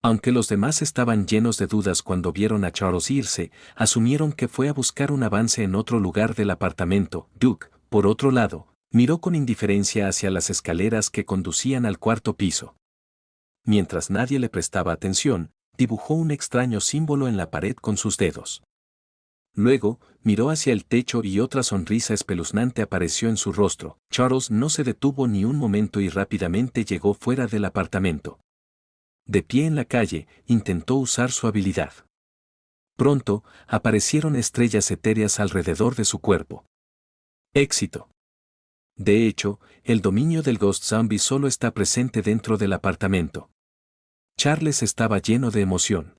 Aunque los demás estaban llenos de dudas cuando vieron a Charles irse, asumieron que fue a buscar un avance en otro lugar del apartamento. Duke, por otro lado, miró con indiferencia hacia las escaleras que conducían al cuarto piso. Mientras nadie le prestaba atención, dibujó un extraño símbolo en la pared con sus dedos. Luego, miró hacia el techo y otra sonrisa espeluznante apareció en su rostro. Charles no se detuvo ni un momento y rápidamente llegó fuera del apartamento. De pie en la calle, intentó usar su habilidad. Pronto, aparecieron estrellas etéreas alrededor de su cuerpo. Éxito. De hecho, el dominio del Ghost Zombie solo está presente dentro del apartamento. Charles estaba lleno de emoción.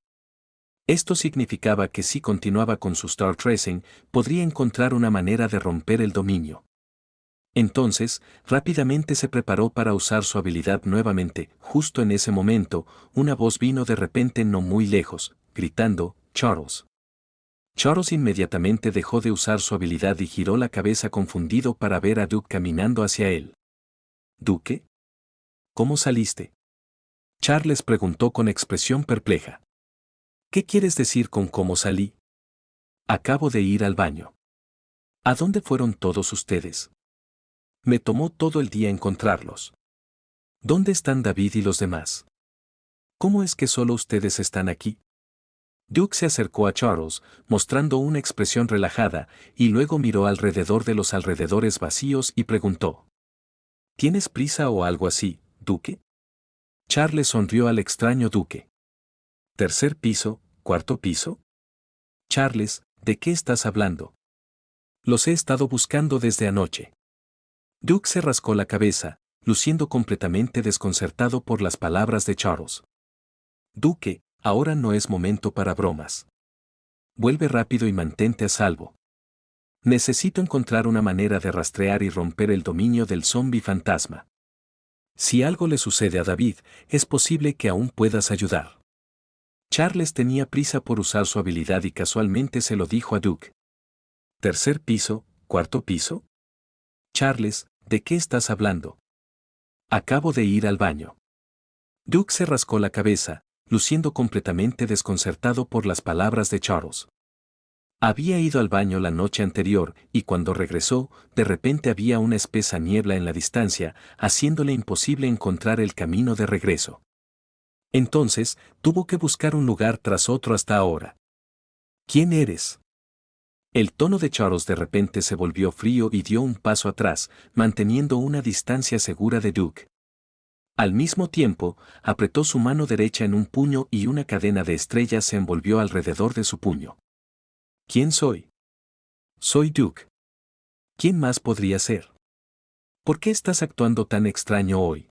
Esto significaba que si continuaba con su Star Tracing, podría encontrar una manera de romper el dominio. Entonces, rápidamente se preparó para usar su habilidad nuevamente. Justo en ese momento, una voz vino de repente no muy lejos, gritando, «Charles». Charles inmediatamente dejó de usar su habilidad y giró la cabeza confundido para ver a Duke caminando hacia él. «¿Duke? ¿Cómo saliste?», Charles preguntó con expresión perpleja. «¿Qué quieres decir con cómo salí?». «Acabo de ir al baño». «¿A dónde fueron todos ustedes?». «Me tomó todo el día encontrarlos». «¿Dónde están David y los demás?». «¿Cómo es que solo ustedes están aquí?». Duke se acercó a Charles, mostrando una expresión relajada, y luego miró alrededor de los alrededores vacíos y preguntó. «¿Tienes prisa o algo así, Duke?». Charles sonrió al extraño Duque. «¿Tercer piso, cuarto piso?». «Charles, ¿de qué estás hablando?». «Los he estado buscando desde anoche». Duke se rascó la cabeza. luciendo completamente desconcertado por las palabras de Charles. Duque, ahora no es momento para bromas. Vuelve rápido y mantente a salvo. Necesito encontrar una manera de rastrear y romper el dominio del zombi fantasma. Si algo le sucede a David, es posible que aún puedas ayudar. Charles tenía prisa por usar su habilidad y casualmente se lo dijo a Duke. ¿Tercer piso? ¿Cuarto piso? Charles, ¿de qué estás hablando? Acabo de ir al baño. Duke se rascó la cabeza, luciendo completamente desconcertado por las palabras de Charles. Había ido al baño la noche anterior y cuando regresó, de repente había una espesa niebla en la distancia, haciéndole imposible encontrar el camino de regreso. Entonces, tuvo que buscar un lugar tras otro hasta ahora. ¿Quién eres? El tono de Charles de repente se volvió frío y dio un paso atrás, manteniendo una distancia segura de Duke. Al mismo tiempo, apretó su mano derecha en un puño y una cadena de estrellas se envolvió alrededor de su puño. ¿Quién soy? Soy Duke. ¿Quién más podría ser? ¿Por qué estás actuando tan extraño hoy?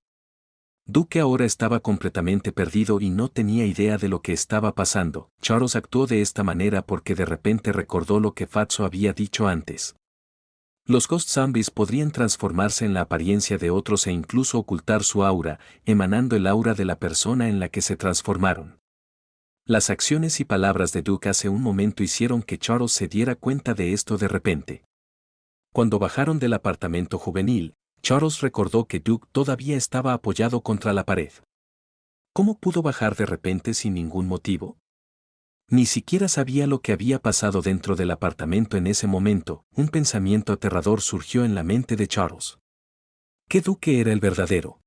Duke ahora estaba completamente perdido y no tenía idea de lo que estaba pasando. Charles actuó de esta manera porque de repente recordó lo que Fatso había dicho antes. Los Ghost Zombies podrían transformarse en la apariencia de otros e incluso ocultar su aura, emanando el aura de la persona en la que se transformaron. Las acciones y palabras de Duke hace un momento hicieron que Charles se diera cuenta de esto de repente. Cuando bajaron del apartamento juvenil, Charles recordó que Duke todavía estaba apoyado contra la pared. ¿Cómo pudo bajar de repente sin ningún motivo? Ni siquiera sabía lo que había pasado dentro del apartamento en ese momento. Un pensamiento aterrador surgió en la mente de Charles. ¿Qué Duque era el verdadero?